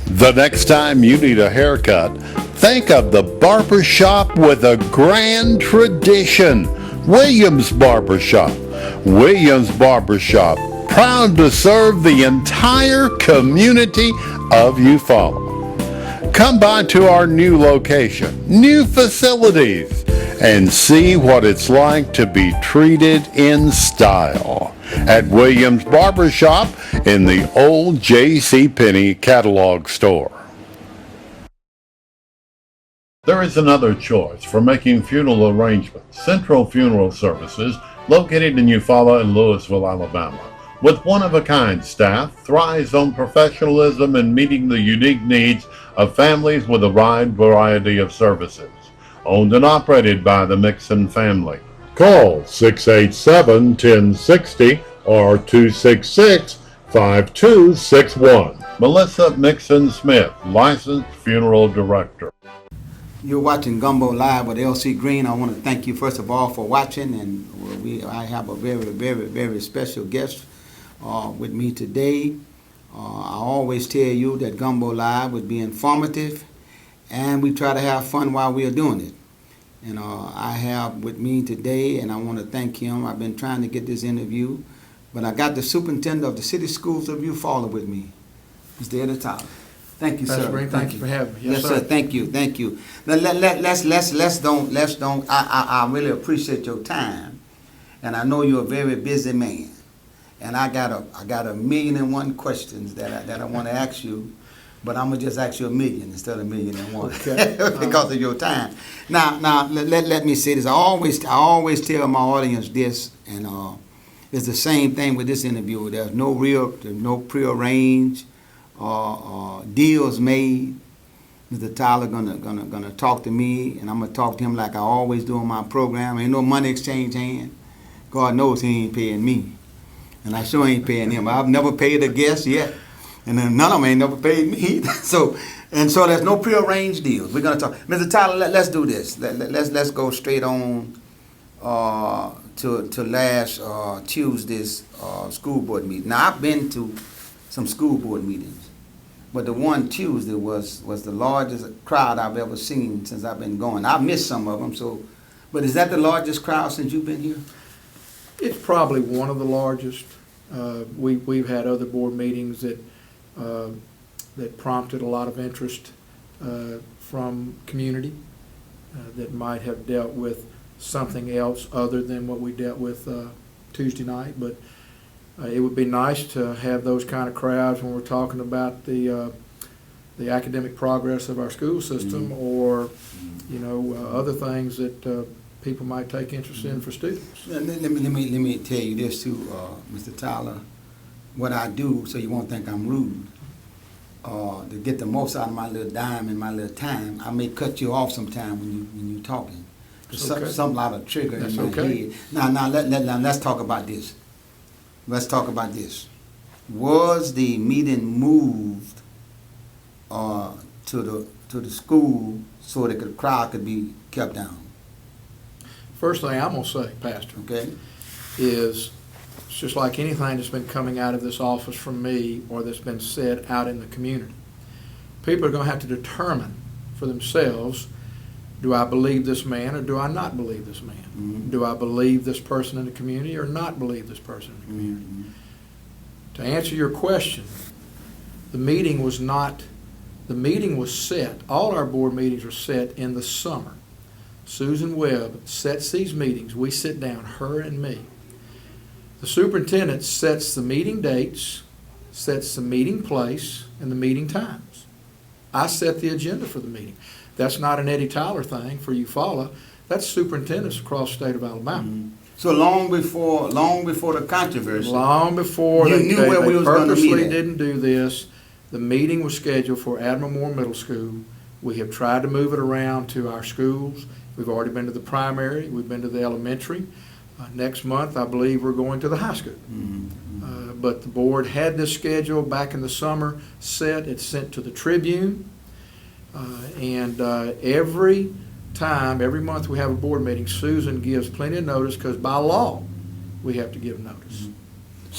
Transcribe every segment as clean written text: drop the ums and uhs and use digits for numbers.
The next time you need a haircut, think of the barbershop with a grand tradition. Williams Barbershop. Williams Barbershop, proud to serve the entire community of Eufaula. Come by to our new location, new facilities, and see what it's like to be treated in style at Williams Barbershop in the old J.C. catalog store. There is another choice for making funeral arrangements. Central Funeral Services, located in Eufaula and Louisville, Alabama. With one-of-a-kind staff, thrives on professionalism and meeting the unique needs of families with a wide variety of services. Owned and operated by the Mixon family. Call 687-1060 or 266-5261. Melissa Mixon Smith, licensed funeral director. You're watching Gumbo Live with L.C. Green. I want to thank you first of all for watching, and I have a very special guest with me today. I always tell you that Gumbo Live would be informative, and we try to have fun while we are doing it. And I have with me today, and I want to thank him. I've been trying to get this interview, but I got the superintendent of the city schools of Eufaula with me, Mr. Eddie Tyler. Thank you, sir. Great. Thank you for having me. Yes, sir. Thank you. Let's don't. I really appreciate your time, and I know you're a very busy man, and I got a 1,000,001 questions that I want to ask you, but I'm gonna just ask you 1,000,000 instead of 1,000,001 okay. because of your time. Now let me say this. I always tell my audience this, and it's the same thing with this interview. There's no prearranged deals made. Mr. Tyler gonna talk to me, and I'm gonna talk to him like I always do on my program. Ain't no money exchange hand. God knows he ain't paying me, and I sure ain't paying him. I've never paid a guest yet, and then none of them ain't never paid me either. So there's no prearranged deals. We're gonna talk, Mr. Tyler. Let's do this. Let's go straight on to last Tuesday's school board meeting. Now I've been to some school board meetings, but the one Tuesday was the largest crowd I've ever seen since I've been going. I've missed some of them, but is that the largest crowd since you've been here? It's probably one of the largest. We've had other board meetings that prompted a lot of interest from community that might have dealt with something else other than what we dealt with Tuesday night, but it would be nice to have those kind of crowds when we're talking about the academic progress of our school system, or other things that people might take interest in for students. Let me tell you this too, Mr. Tyler. What I do, so you won't think I'm rude, to get the most out of my little dime and my little time, I may cut you off sometime when you're talking. Okay. Something out of trigger That's in my okay. head. Now let's talk about this. Was the meeting moved to the school so that the crowd could be kept down? First thing I'm going to say, Pastor, Okay. is it's just like anything that's been coming out of this office from me or that's been said out in the community. People are going to have to determine for themselves, do I believe this man or do I not believe this man? Mm-hmm. Do I believe this person in the community or not believe this person in the community? Mm-hmm. To answer your question, the meeting was set. All our board meetings are set in the summer. Susan Webb sets these meetings. We sit down, her and me. The superintendent sets the meeting dates, sets the meeting place, and the meeting times. I set the agenda for the meeting. That's not an Eddie Tyler thing for Eufaula. That's superintendents across the state of Alabama. Mm-hmm. So long before the controversy. Long before you knew where we was going to meet. Purposely didn't do this. The meeting was scheduled for Admiral Moore Middle School. We have tried to move it around to our schools. We've already been to the primary. We've been to the elementary. Next month, I believe we're going to the high school. Mm-hmm. But the board had this schedule back in the summer set. It's sent to the Tribune. And every month we have a board meeting, Susan gives plenty of notice because by law we have to give notice. Mm-hmm.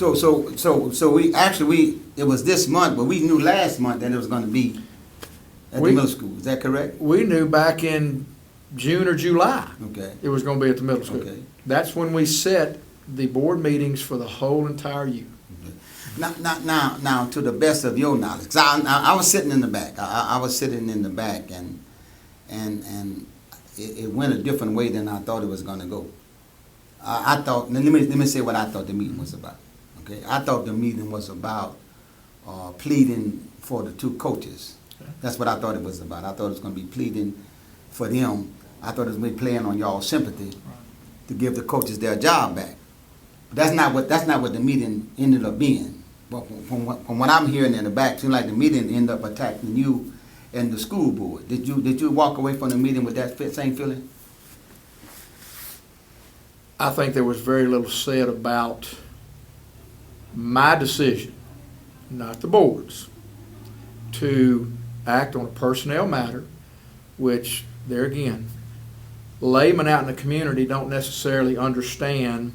So it was this month, but we knew last month that it was gonna be at the We- middle school. Is that correct? We knew back in June or July Okay. it was gonna be at the middle school. Okay. That's when we set the board meetings for the whole entire year. Now, to the best of your knowledge, 'cause I was sitting in the back. I was sitting in the back, and it went a different way than I thought it was gonna go. I thought. Let me say what I thought the meeting was about. Okay, I thought the meeting was about pleading for the two coaches. Okay. That's what I thought it was about. I thought it was gonna be pleading for them. I thought it was gonna be playing on y'all's sympathy to give the coaches their job back. That's not what the meeting ended up being. But from what I'm hearing in the back, it seems like the meeting ended up attacking you and the school board. Did you walk away from the meeting with that same feeling? I think there was very little said about my decision, not the board's, to act on a personnel matter, which, there again, laymen out in the community don't necessarily understand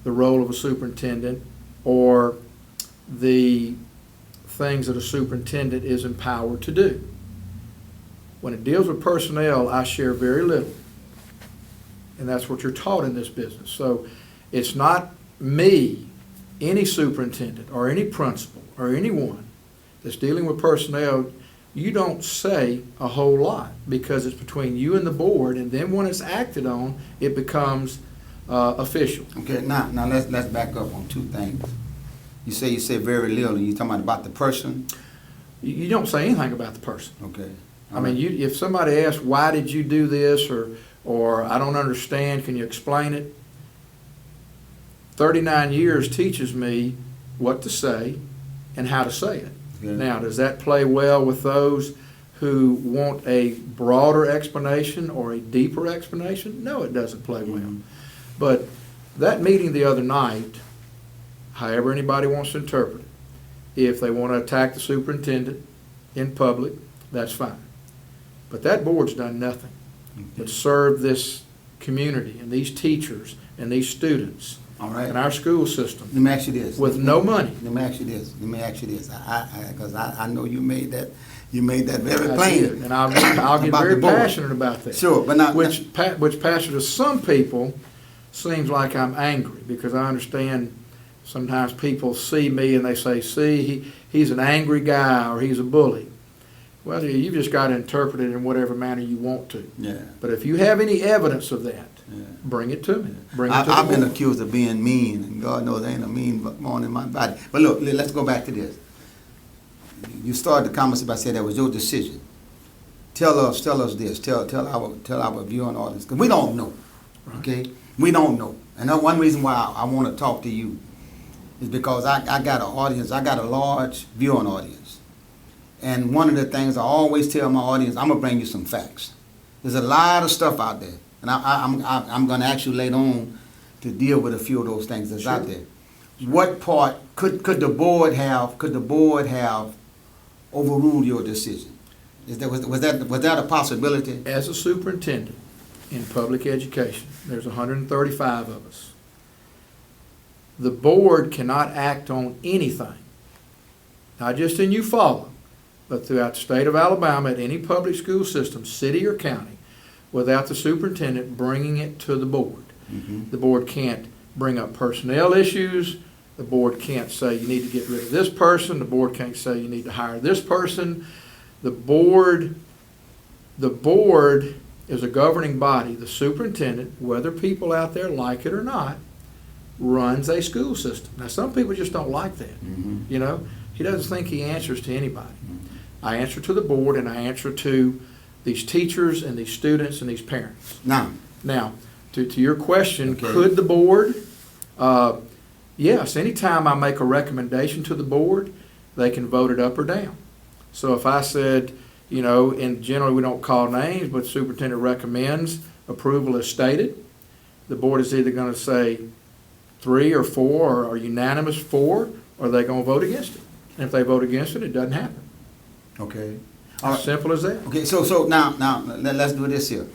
the role of a superintendent or the things that a superintendent is empowered to do. When it deals with personnel, I share very little. And that's what you're taught in this business. So it's not me, any superintendent or any principal or anyone that's dealing with personnel. You don't say a whole lot because it's between you and the board, and then when it's acted on, it becomes official. Okay, now let's back up on two things. You say very little. You talking about the person? You don't say anything about the person. Okay. I mean, if somebody asks, why did you do this, or I don't understand, can you explain it? 39 years teaches me what to say and how to say it. Yeah. Now, does that play well with those who want a broader explanation or a deeper explanation? No, it doesn't play well. Mhm. But that meeting the other night, however anybody wants to interpret it, if they want to attack the superintendent in public, that's fine. But that board's done nothing but serve this community and these teachers and these students All right. and our school system Let me ask you this. with no money. Let me ask you this. Because I know you made that very I plain. did, and I'll get About very the board. passionate about that. Sure, but not Which passionate to some people seems like I'm angry, because I understand sometimes people see me and they say, see, he's an angry guy or he's a bully. Well, you've just got to interpret it in whatever manner you want to. Yeah. But if you have any evidence of that, Yeah. bring it to me. Bring it to I've the been board. accused of being mean, and God knows there ain't a mean bone in my body. But look, let's go back to this. You started the conversation by saying that was your decision. Tell us this. Tell our view on all this, because we don't know. Okay, we don't know. And that's one reason why I want to talk to you is because I got an audience. I got a large viewing audience. And one of the things I always tell my audience, I'm gonna bring you some facts. There's a lot of stuff out there, and I'm gonna ask you later on to deal with a few of those things that's out there. What part could the board have overruled your decision? Was that a possibility? As a superintendent in public education, there's 135 of us. The board cannot act on anything, not just in Eufaula, but throughout the state of Alabama at any public school system, city or county, without the superintendent bringing it to the board. Mm-hmm. The board can't bring up personnel issues. The board can't say you need to get rid of this person. The board can't say you need to hire this person. The board is a governing body. The superintendent, whether people out there like it or not, runs a school system. Now, some people just don't like that. Mm-hmm. You know, he doesn't think he answers to anybody. I answer to the board, and I answer to these teachers and these students and these parents. Now, to your question, Okay. could the board? Yes, anytime I make a recommendation to the board, they can vote it up or down. So if I said, you know, and generally we don't call names, but the superintendent recommends approval as stated, the board is either going to say 3 or 4 or unanimous 4, or they're going to vote against it. And if they vote against it, it doesn't happen. okay. All right. Simple as that. Okay, so now let's do this here.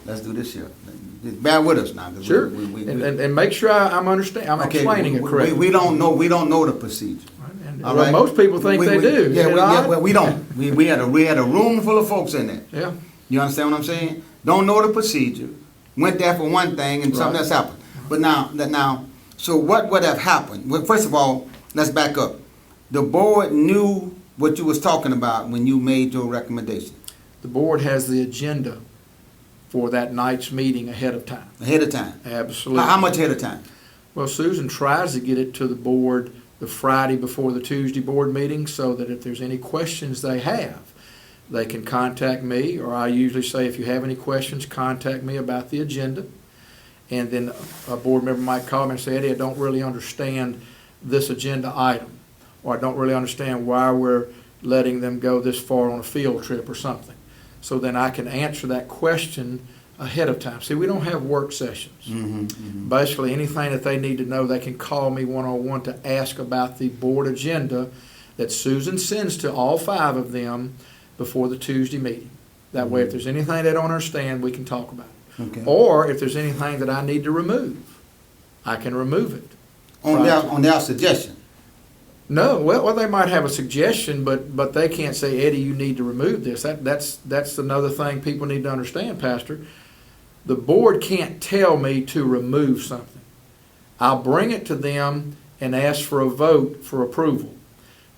just bear with us now. 'Cause Sure, we- and make sure I'm okay, explaining it correctly. We don't know the procedure. And, All well, right? most people think they do. Yeah, You know? well, we don't. We had a room full of folks in there. Yeah, You understand what I'm saying? Don't know the procedure. Went there for one thing and something Right. else happened. But now, so what would have happened? Well, first of all, let's back up. The board knew what you was talking about when you made your recommendation the board has the agenda for that night's meeting ahead of time. ahead of time. Absolutely. How much ahead of time? Well, Susan tries to get it to the board the Friday before the Tuesday board meeting so that if there's any questions they have, they can contact me, or I usually say, if you have any questions, contact me about the agenda. And then a board member might call me and say, Eddie, I don't really understand this agenda item, or I don't really understand why we're letting them go this far on a field trip or something. So then I can answer that question ahead of time. See, we don't have work sessions. Basically, anything that they need to know, they can call me one-on-one to ask about the board agenda that Susan sends to all 5 of them before the Tuesday meeting. That way, if there's anything they don't understand, we can talk about it. Okay. Or if there's anything that I need to remove, I can remove it. On their suggestion. No, well, they might have a suggestion, but they can't say, Eddie, you need to remove this. That's another thing people need to understand, Pastor. The board can't tell me to remove something. I'll bring it to them and ask for a vote for approval.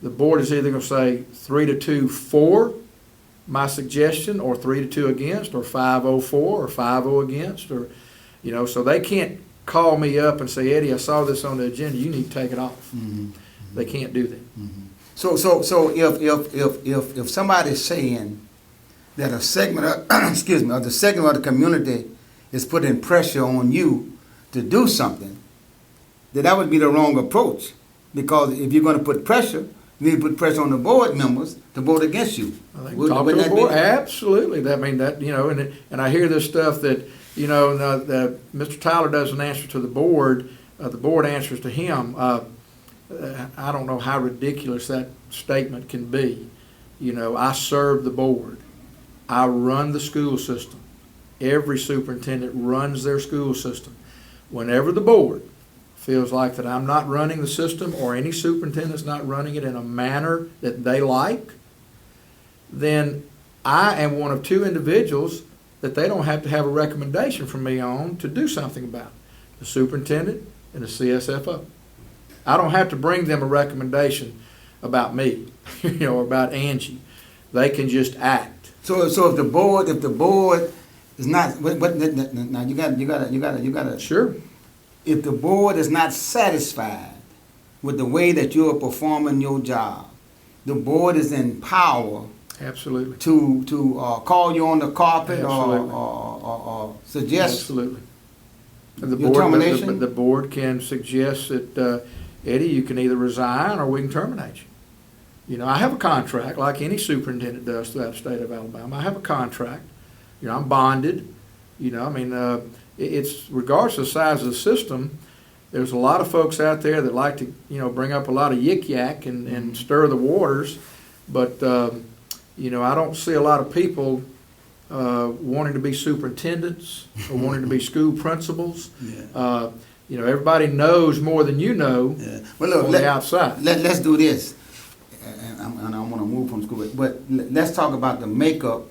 The board is either going to say 3-2 for my suggestion, or 3-2 against, or 5-0 for, or 5-0 against, or, so they can't call me up and say, Eddie, I saw this on the agenda, you need to take it off. They can't do that. So if somebody's saying that a segment of, of the segment of the community is putting pressure on you to do something, then that would be the wrong approach. Because if you're going to put pressure, you need to put pressure on the board members to vote against you. I think talk to the board. Absolutely. And I hear this stuff that, Mr. Tyler doesn't answer to the board answers to him. I don't know how ridiculous that statement can be. I serve the board. I run the school system. Every superintendent runs their school system. Whenever the board feels like that I'm not running the system, or any superintendent's not running it in a manner that they like, then I am one of 2 individuals that they don't have to have a recommendation from me on to do something about. The superintendent and the CSFO. I don't have to bring them a recommendation about me, or about Angie. They can just act. So if the board is not, now you gotta. Sure. If the board is not satisfied with the way that you are performing your job, the board is in power. Absolutely. To call you on the carpet Absolutely. or suggest. Absolutely. And Your termination? The board can suggest that, Eddie, you can either resign or we can terminate you. I have a contract like any superintendent does throughout the state of Alabama. I have a contract. I'm bonded. It's regardless of the size of the system. There's a lot of folks out there that like to, bring up a lot of yik-yak and stir the waters. But, I don't see a lot of people wanting to be superintendents or wanting to be school principals. Yeah. Everybody knows more than you know. Yeah. Well, look, on the outside. Let's do this. And I want to move from school, but let's talk about the makeup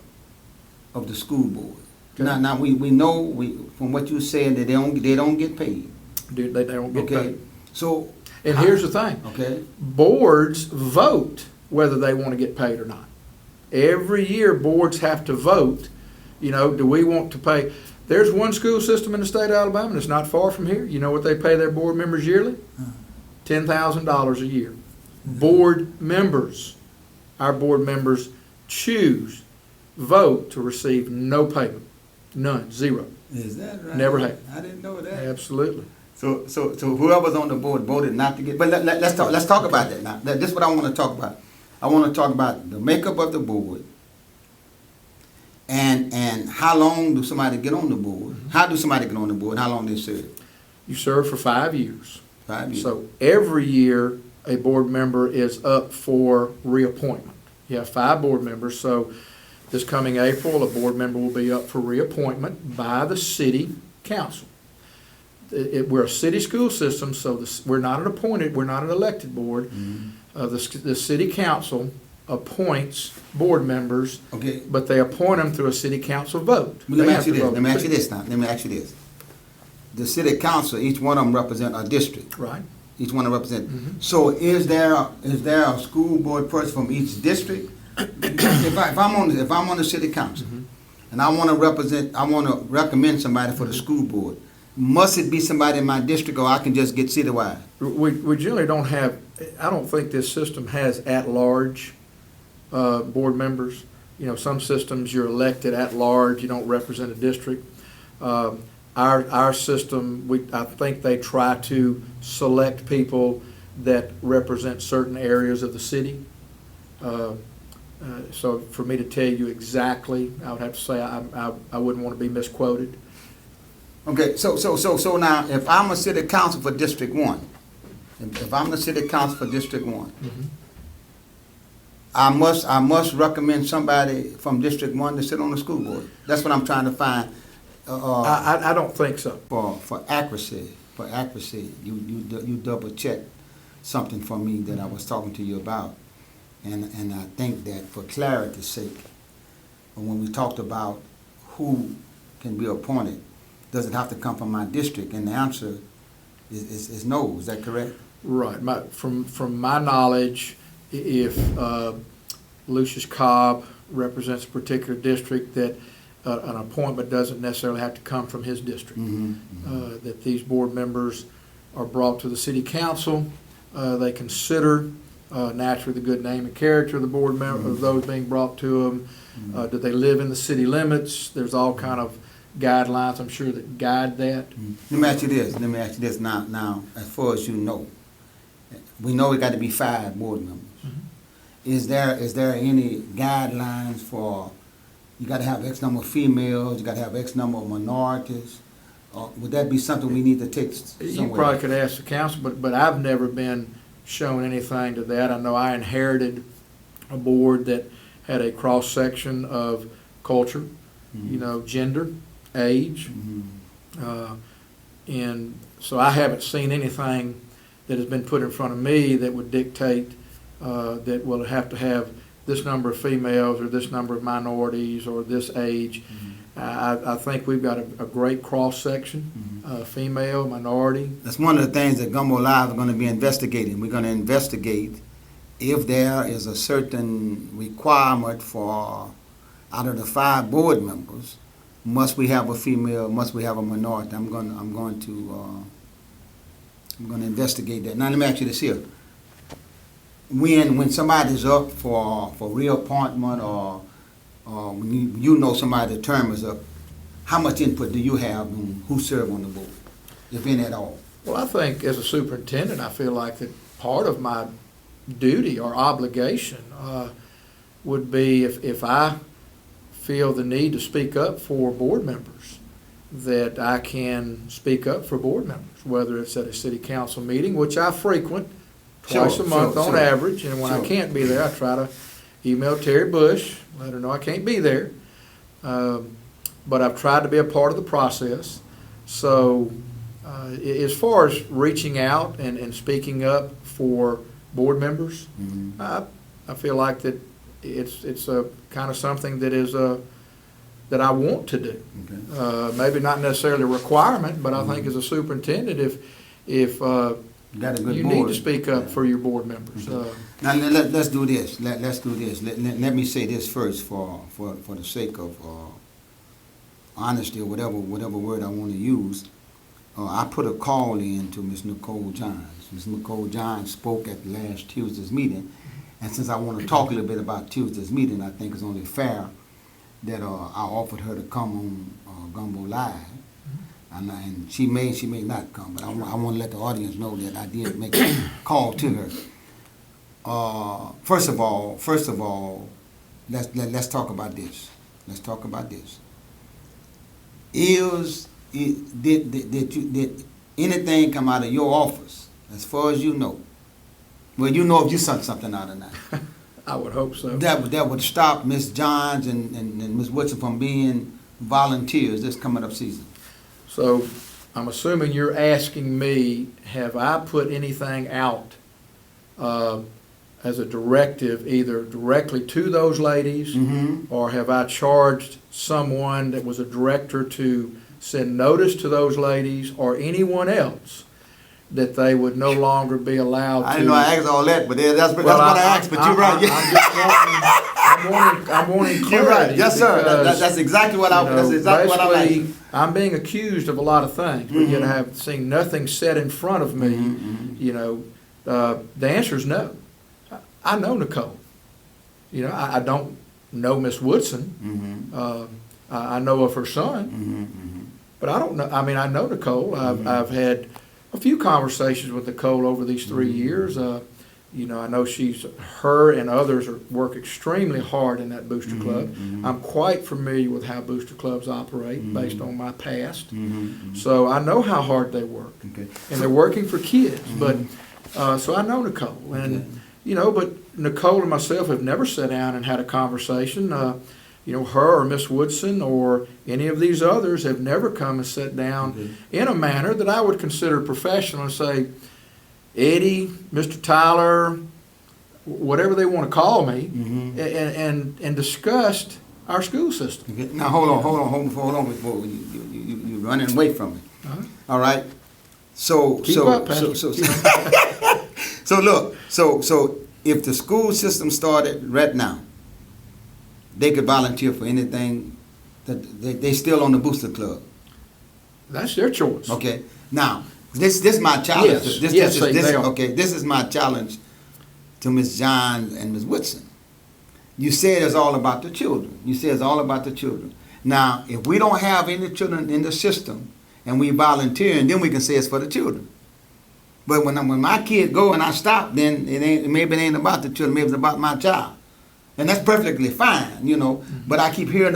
of the school board. Okay. Now we know from what you're saying that they don't get paid. Dude, they don't get paid. So. And here's the thing. Okay. Boards vote whether they want to get paid or not. Every year, boards have to vote. Do we want to pay? There's one school system in the state of Alabama that's not far from here. You know what they pay their board members yearly? $10,000 a year. Board members. Our board members choose, vote to receive no payment. None. Zero. Is that right? Never have. I didn't know that. Absolutely. So whoever's on the board voted not to get. But let's talk about that now. This is what I want to talk about. I want to talk about the makeup of the board. And how long do somebody get on the board? How do somebody get on the board? How long they serve? You serve for 5 years. 5 years. So every year, a board member is up for reappointment. You have 5 board members, so this coming April, a board member will be up for reappointment by the city council. We're a city school system, so we're not an appointed, we're not an elected board. The city council appoints board members, Okay. but they appoint them through a city council vote. Let me They ask you have to this, vote. let me ask you this now, let me ask you this. The city council, each one of them represent a district. Right. Each one represent. So is there a school board person from each district? If I'm on the city council and I want to recommend somebody for the school board, must it be somebody in my district, or I can just get citywide? We generally don't have, I don't think this system has at-large board members. You know, some systems you're elected at-large, you don't represent a district. Our system, I think they try to select people that represent certain areas of the city. So for me to tell you exactly, I would have to say I wouldn't want to be misquoted. Okay, so now, if I'm a city council for District 1, if I'm the city council for District 1, I must recommend somebody from District 1 to sit on the school board. That's what I'm trying to find. I don't think so. For accuracy, you double check something for me that I was talking to you about, and I think that for clarity's sake, when we talked about who can be appointed, does it have to come from my district? And the answer is no. Is that correct? Right. From my knowledge, if Lucius Cobb represents a particular district, that an appointment doesn't necessarily have to come from his district. That these board members are brought to the city council. They consider naturally the good name and character of the board member, of those being brought to them. Do they live in the city limits? There's all kind of guidelines, I'm sure, that guide that. Let me ask you this. Now, as far as you know, we know it got to be 5 board members. Is there any guidelines for, you got to have X number of females, you got to have X number of minorities? Would that be something we need to take somewhere? You probably could ask the council, but I've never been shown anything to that. I know I inherited a board that had a cross-section of culture, you know, gender, age, and so I haven't seen anything that has been put in front of me that would dictate that we'll have to have this number of females or this number of minorities or this age. I think we've got a great cross-section, female, minority. That's one of the things that Gumbo Live are going to be investigating. We're going to investigate if there is a certain requirement for, out of the 5 board members, must we have a female, must we have a minority? I'm going to investigate that. Now let me ask you this here. When somebody's up for reappointment, or when you know somebody's term is up, how much input do you have on who serve on the board, if any at all? Well, I think as a superintendent, I feel like that part of my duty or obligation would be if I feel the need to speak up for board members, that I can speak up for board members, whether it's at a city council meeting, which I frequent twice a month on average, and when I can't be there, I try to email Terry Bush, let her know I can't be there. But I've tried to be a part of the process. So as far as reaching out and speaking up for board members, I feel like that it's a kind of something that is that I want to do. Okay. Maybe not necessarily a requirement, but I think as a superintendent, if you need to speak up for your board members. Now let's do this. Let's do this. Let me say this first for the sake of honesty, or whatever word I want to use. I put a call in to Ms. Nicole Johns. Ms. Nicole Johns spoke at last Tuesday's meeting, and since I want to talk a little bit about Tuesday's meeting, I think it's only fair that I offered her to come on Gumbo Live. And she may not come, but I want to let the audience know that I did make a call to her. First of all, let's talk about this. Let's talk about this. Did anything come out of your office, as far as you know? Well, you know if you sent something out or not. I would hope so. That would stop Ms. Johns and Ms. Woodson from being volunteers this coming up season. So I'm assuming you're asking me, have I put anything out as a directive, either directly to those ladies, or have I charged someone that was a director to send notice to those ladies or anyone else that they would no longer be allowed to? I didn't know I asked all that, but that's what I asked. But you're right. I'm wanting clarity. You're right. Yes, sir. That's exactly what That's exactly what I like. I'm being accused of a lot of things, but yet I have seen nothing said in front of me. You know, the answer is no. I know Nicole. You know, I don't know Miss Woodson. I know of her son, but I don't know. I mean, I know Nicole. I've had a few conversations with Nicole over these 3 years. You know, I know her and others work extremely hard in that booster club. I'm quite familiar with how booster clubs operate based on my past. So I know how hard they work. And they're working for kids. But so I know Nicole. And, you know, but Nicole and myself have never sat down and had a conversation. You know, her or Miss Woodson or any of these others have never come and sat down in a manner that I would consider professional and say, Eddie, Mr. Tyler, whatever they want to call me, and discussed our school system. Okay. Now hold on before you're running away from me. All right. So look, so if the school system started right now, they could volunteer for anything that they still on the booster club. That's their choice. Okay. Now, this is my challenge. Yes, they are. Okay, this is my challenge to Ms. Johns and Ms. Woodson. You said it's all about the children. Now, if we don't have any children in the system and we volunteer, and then we can say it's for the children. But when my kids go and I stop, then maybe it ain't about the children, maybe it's about my child. And that's perfectly fine, you know. But I keep hearing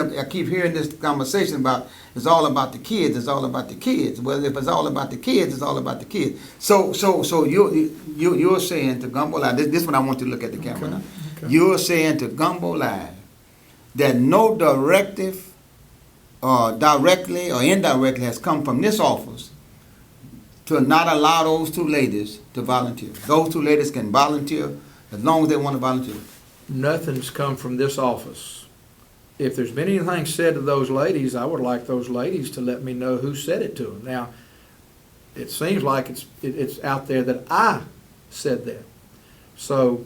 this conversation about it's all about the kids. Well, if it's all about the kids, it's all about the kids. So you're saying to Gumbo Live, this is what I want to look at the camera now. Okay. You're saying to Gumbo Live that no directive, directly or indirectly, has come from this office to not allow those two ladies to volunteer. Those two ladies can volunteer as long as they want to volunteer. Nothing's come from this office. If there's been anything said to those ladies, I would like those ladies to let me know who said it to them. Now, it seems like it's out there that I said that. So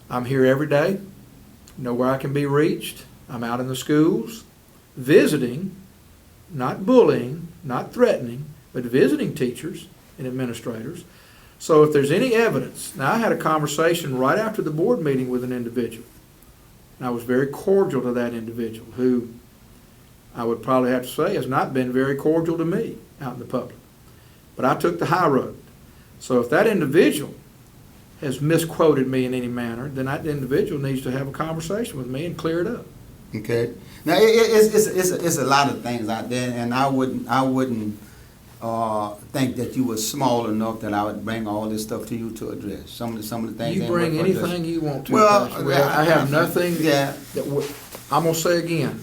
I'm here every day, know where I can be reached. I'm out in the schools, visiting, not bullying, not threatening, but visiting teachers and administrators. So if there's any evidence, now I had a conversation right after the board meeting with an individual, and I was very cordial to that individual, who I would probably have to say has not been very cordial to me out in the public. But I took the high road. So if that individual has misquoted me in any manner, then that individual needs to have a conversation with me and clear it up. Okay. Now it's a lot of things out there, and I wouldn't think that you were small enough that I would bring all this stuff to you to address. Some of the things. You bring anything you want to. Well, I have nothing. Yeah. I'm gonna say again.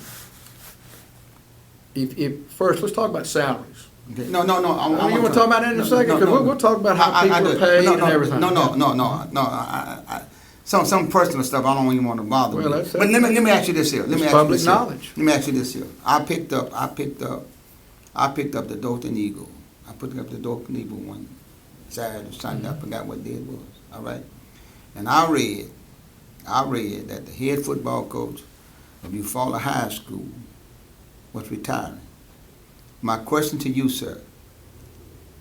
If first, let's talk about salaries. Okay. No. You want to talk about that in a second? Because we'll talk about how people are paid and everything. No. Some personal stuff I don't even want to bother with. But let me ask you this here. It's public knowledge. Let me ask you this here. I picked up the Dothan Eagle. I put up the Dothan Eagle one Saturday, Sunday. I forgot what day it was. All right, and I read that the head football coach of Eufaula High School was retiring. My question to you, sir: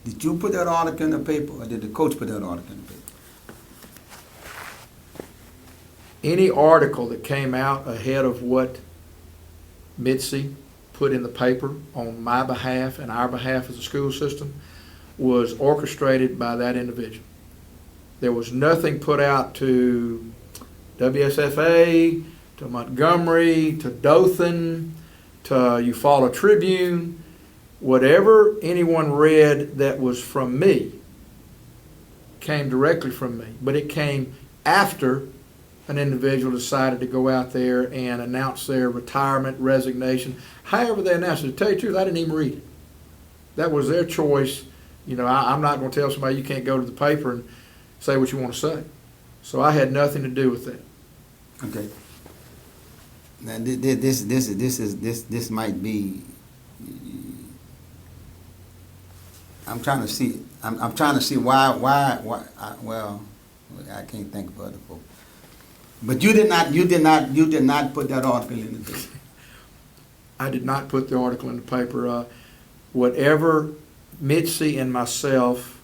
did you put that article in the paper, or did the coach put that article in the paper? Any article that came out ahead of what Mitzi put in the paper on my behalf and our behalf as a school system was orchestrated by that individual. There was nothing put out to WSFA, to Montgomery, to Dothan, to Eufaula Tribune. Whatever anyone read that was from me came directly from me, but it came after an individual decided to go out there and announce their retirement, resignation, however they announced it. To tell you the truth, I didn't even read it. That was their choice. You know, I'm not going to tell somebody you can't go to the paper and say what you want to say. So I had nothing to do with that. Okay. Now this might be. I'm trying to see. I'm trying to see why. Well, I can't think of other folks. But you did not put that article in the paper. I did not put the article in the paper. Whatever Mitzi and myself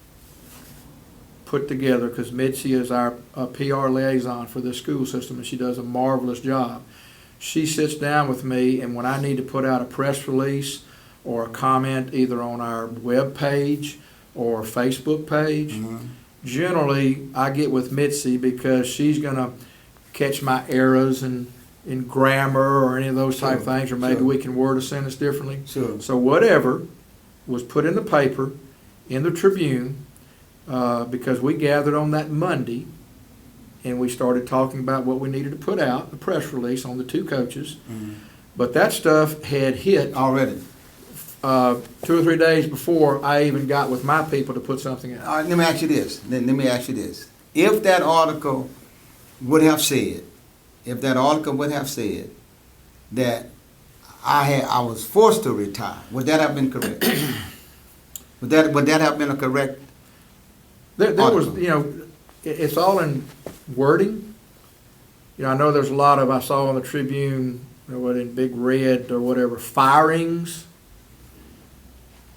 put together, because Mitzi is our PR liaison for the school system, and she does a marvelous job. She sits down with me, and when I need to put out a press release or a comment either on our web page or Facebook page, generally I get with Mitzi because she's going to catch my errors in grammar or any of those type things, or maybe we can word a sentence differently. Sure. So whatever was put in the paper, in the Tribune, because we gathered on that Monday and we started talking about what we needed to put out, the press release on the two coaches. But that stuff had hit Already. 2 or 3 days before I even got with my people to put something out. All right, let me ask you this. Let me ask you this. If that article would have said that I was forced to retire, would that have been correct? would that have been a correct? There was, you know, it's all in wording. You know, I know there's a lot of, I saw on the Tribune, you know, what, in big red or whatever, firings.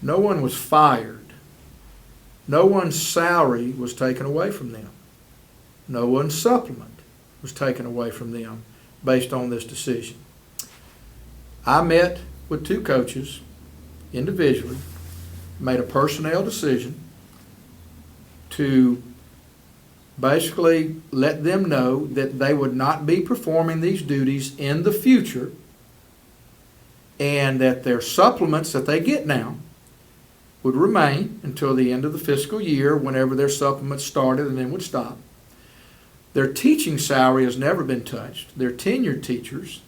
No one was fired. No one's salary was taken away from them. No one's supplement was taken away from them based on this decision. I met with two coaches individually, made a personnel decision to basically let them know that they would not be performing these duties in the future, and that their supplements that they get now would remain until the end of the fiscal year, whenever their supplements started, and then would stop. Their teaching salary has never been touched. They're tenured teachers.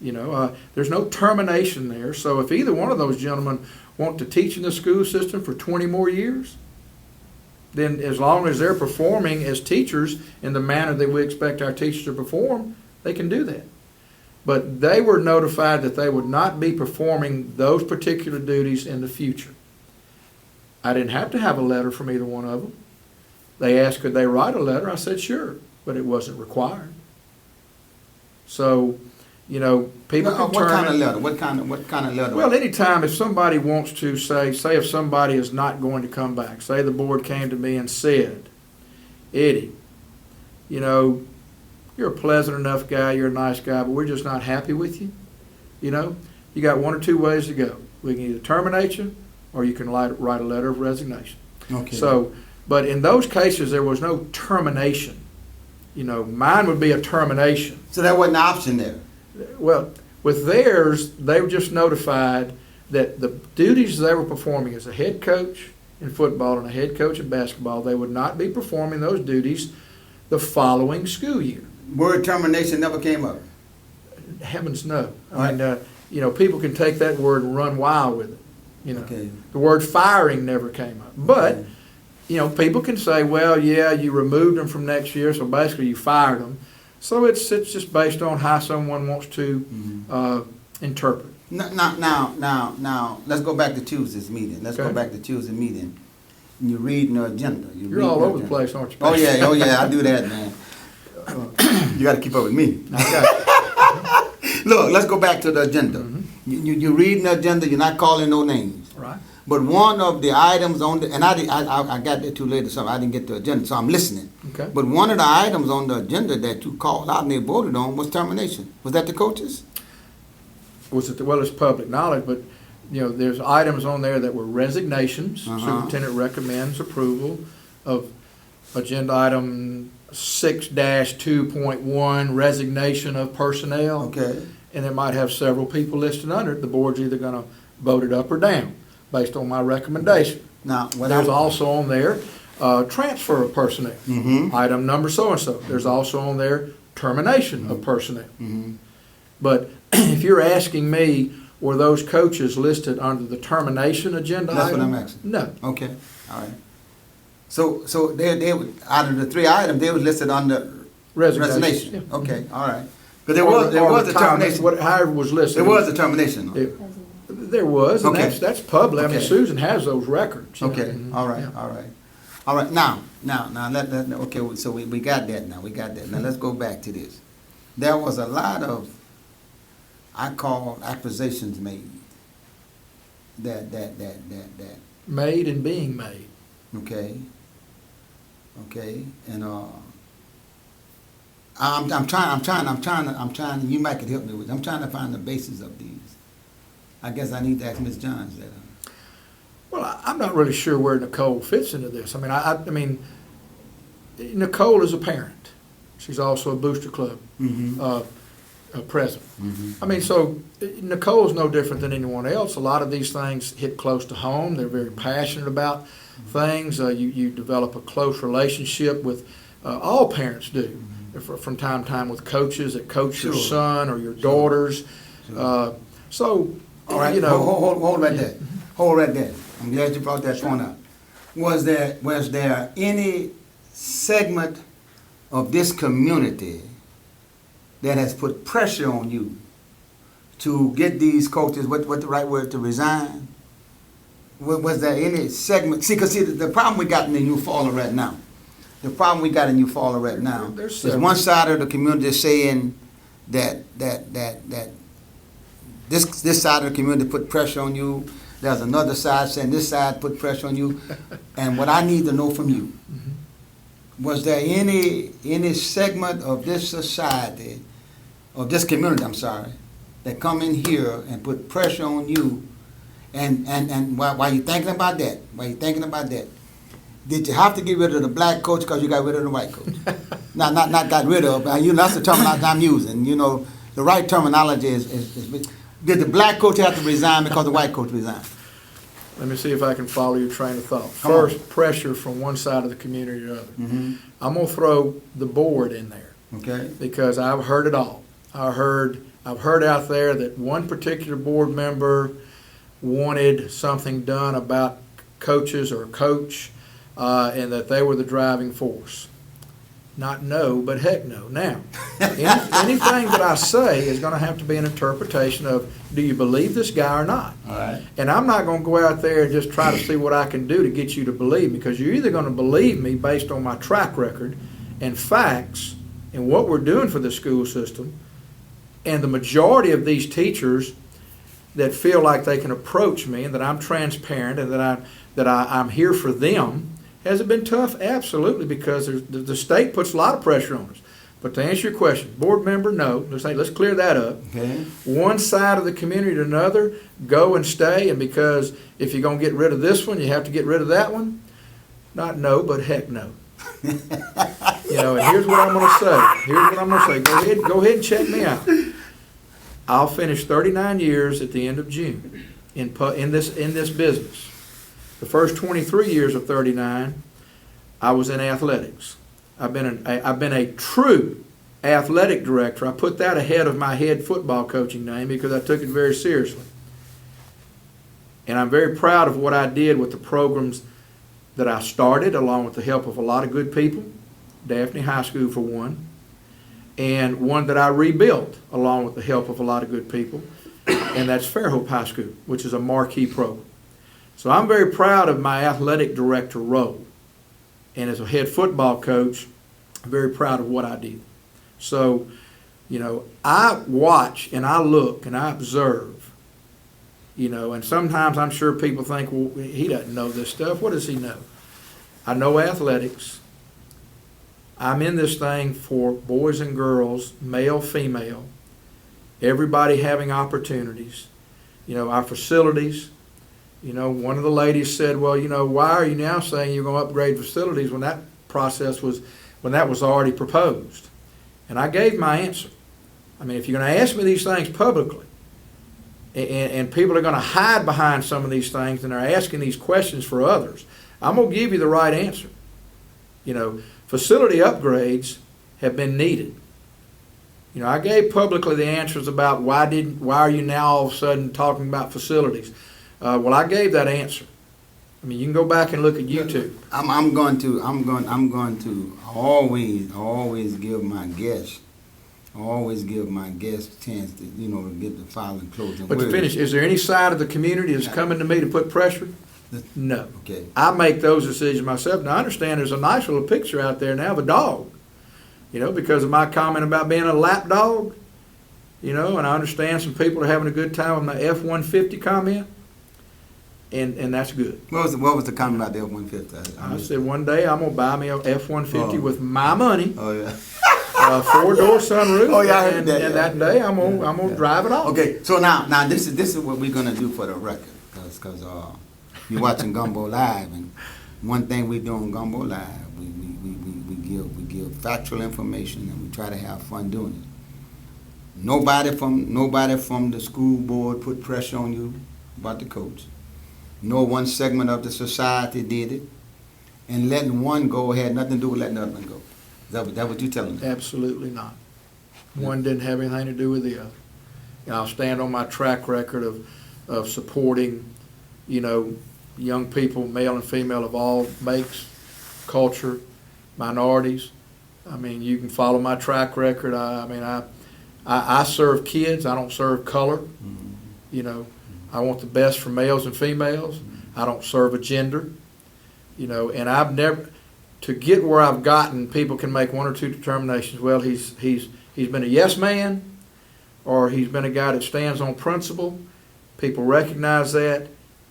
You know, there's no termination there. So if either one of those gentlemen want to teach in the school system for 20 more years, then as long as they're performing as teachers in the manner that we expect our teachers to perform, they can do that. But they were notified that they would not be performing those particular duties in the future. I didn't have to have a letter from either one of them. They asked, could they write a letter? I said, sure, but it wasn't required. So, you know, people can What kind of turn- letter? What kind of letter? Well, anytime if somebody wants to say if somebody is not going to come back, say the board came to me and said, Eddie, you know, you're a pleasant enough guy, you're a nice guy, but we're just not happy with you. You know, you got one or two ways to go. We can either terminate you, or you can write a letter of resignation. Okay. So, but in those cases, there was no termination. You know, mine would be a termination. So that wasn't an option there. Well, with theirs, they were just notified that the duties they were performing as a head coach in football and a head coach in basketball, they would not be performing those duties the following school year. Word termination never came up. Heavens no. Right. I mean, you know, people can take that word and run wild with it. You know, Okay. the word firing never came up. But, Okay. you know, people can say, well, yeah, you removed them from next year, so basically you fired them. So it's just based on how someone wants to interpret. Now, let's go back to Tuesday's meeting. Let's go Okay. back to Tuesday's meeting. You're reading the agenda. You're all over the place, aren't you? Oh yeah, I do that, man. You got to keep up with me. I got Look, let's go back to the agenda. You're reading the agenda. You're not calling no names. you. Right. But one of the items on the, and I got there too late or something. I didn't get the agenda, so I'm listening. Okay. But one of the items on the agenda that you called out and they voted on was termination. Was that the coaches? Well, it's public knowledge, but, you know, there's items on there that were resignations. Superintendent recommends approval of agenda item 6-2.1, resignation of personnel. Okay. And it might have several people listed under it. The board's either going to vote it up or down based on my recommendation. Now, what There's I, also on there transfer of personnel. Item number so-and-so. There's also on there termination of personnel. But if you're asking me were those coaches listed under the termination agenda That's item? what I'm asking. No. Okay, all right. So they out of the 3 items, they was listed under resignation. Yeah. Okay, all right. But there was a termination. However was listed. There was a termination. Though. There was, and Okay. that's public. I mean, Okay. Susan has those records. you know. Okay, all right, Yeah. all right. All right, now, okay, so we got that now, we got that. Now, let's go back to this. There was a lot of, I call accusations made. That, Made and being made. okay, and, I'm trying, you might could help me with, I'm trying to find the basis of these. I guess I need to ask Ms. Johns that. Well, I'm not really sure where Nicole fits into this. I mean, I mean, Nicole is a parent. She's also a Booster Club president. I mean, so Nicole's no different than anyone else. A lot of these things hit close to home. They're very passionate about things. You develop a close relationship with, all parents do, from time to time with coaches that coach your son or your daughters. So, All right, you know. hold right there. Hold right there. I'm glad you brought that point up. Was there any segment of this community that has put pressure on you to get these coaches, what the right word, to resign? Was there any segment? See, because the problem we got in Eufaula right now, There's is one side of the community saying that this side of the community put pressure on you. There's another side saying this side put pressure on you. And what I need to know from you, was there any segment of this society, of this community, I'm sorry, that come in here and put pressure on you? And while you thinking about that, did you have to get rid of the black coach because you got rid of the white coach? not got rid of, that's the terminology I'm using. You know, the right terminology is did the black coach have to resign because the white coach resigned? Let me see if I can follow your train of thought. Come on. First, pressure from one side of the community to the other. Mm-hmm. I'm going to throw the board in there Okay. because I've heard it all. I've heard out there that one particular board member wanted something done about coaches or a coach, and that they were the driving force. Not no, but heck no. Now, anything that I say is going to have to be an interpretation of, do you believe this guy or not? All right. And I'm not going to go out there and just try to see what I can do to get you to believe me, because you're either going to believe me based on my track record and facts and what we're doing for the school system, and the majority of these teachers that feel like they can approach me and that I'm transparent and that I'm here for them. Has it been tough? Absolutely, because the state puts a lot of pressure on us. But to answer your question, board member, no. Let's clear that up. Okay. One side of the community to another, go and stay, and because if you're going to get rid of this one, you have to get rid of that one. Not no, but heck no. And here's what I'm going to say. Go ahead and check me out. I'll finish 39 years at the end of June in this business. The first 23 years of 39, I was in athletics. I've been a true athletic director. I put that ahead of my head football coaching name because I took it very seriously. And I'm very proud of what I did with the programs that I started, along with the help of a lot of good people, Daphne High School for one, and one that I rebuilt along with the help of a lot of good people, and that's Fairhope High School, which is a marquee program. So I'm very proud of my athletic director role. And as a head football coach, I'm very proud of what I did. So, I watch and I look and I observe, and sometimes I'm sure people think, well, he doesn't know this stuff. What does he know? I know athletics. I'm in this thing for boys and girls, male, female, everybody having opportunities. Our facilities. One of the ladies said, well, why are you now saying you're going to upgrade facilities when that was already proposed? And I gave my answer. I mean, if you're going to ask me these things publicly, and people are going to hide behind some of these things and are asking these questions for others, I'm going to give you the right answer. Facility upgrades have been needed. You know, I gave publicly the answers about why are you now all of a sudden talking about facilities. Well, I gave that answer. I mean, you can go back and look at YouTube. I'm going to always give my guests a chance to, to get the final and closing But to word. finish, is there any side of the community that's coming to me to put pressure? No. Okay. I make those decisions myself. Now, I understand there's a nice little picture out there now of a dog, because of my comment about being a lap dog, and I understand some people are having a good time with my F-150 comment, and that's good. What was the comment about the F-150? I said one day I'm going to buy me a F-150 with my money, Oh, yeah. 4-door sunroof, Oh, yeah, I heard and that, yeah. that day I'm gonna drive it off. Okay, so now this is what we're gonna do for the record, because you're watching Gumbo Live, and one thing we do on Gumbo Live, we give factual information, and we try to have fun doing it. Nobody from the school board put pressure on you about the coach. No one segment of the society did it, and letting one go had nothing to do with letting the other one go. Is that what you're telling me? Absolutely not. One didn't have anything to do with the other. And I'll stand on my track record of supporting, young people, male and female of all makes, culture, minorities. I mean, you can follow my track record. I serve kids. I don't serve color. I want the best for males and females. I don't serve a gender. And I've never, to get where I've gotten, people can make one or two determinations. Well, he's been a yes man, or he's been a guy that stands on principle. People recognize that,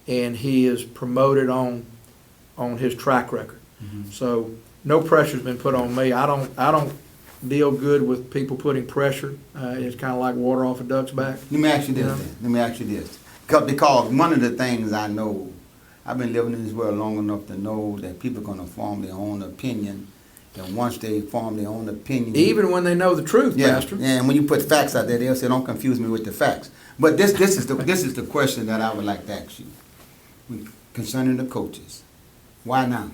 and he is promoted on his track record. Mm-hmm. So no pressure's been put on me. I don't deal good with people putting pressure. It's kind of like water off a duck's back. Let me ask you this then. Let me ask you this. Because one of the things I know, I've been living in this world long enough to know that people are going to form their own opinion. And once they form their own opinion... Even when they know the truth, yeah, Pastor. Yeah, and when you put facts out there, they'll say, don't confuse me with the facts. But this is the question that I would like to ask you concerning the coaches. Why now?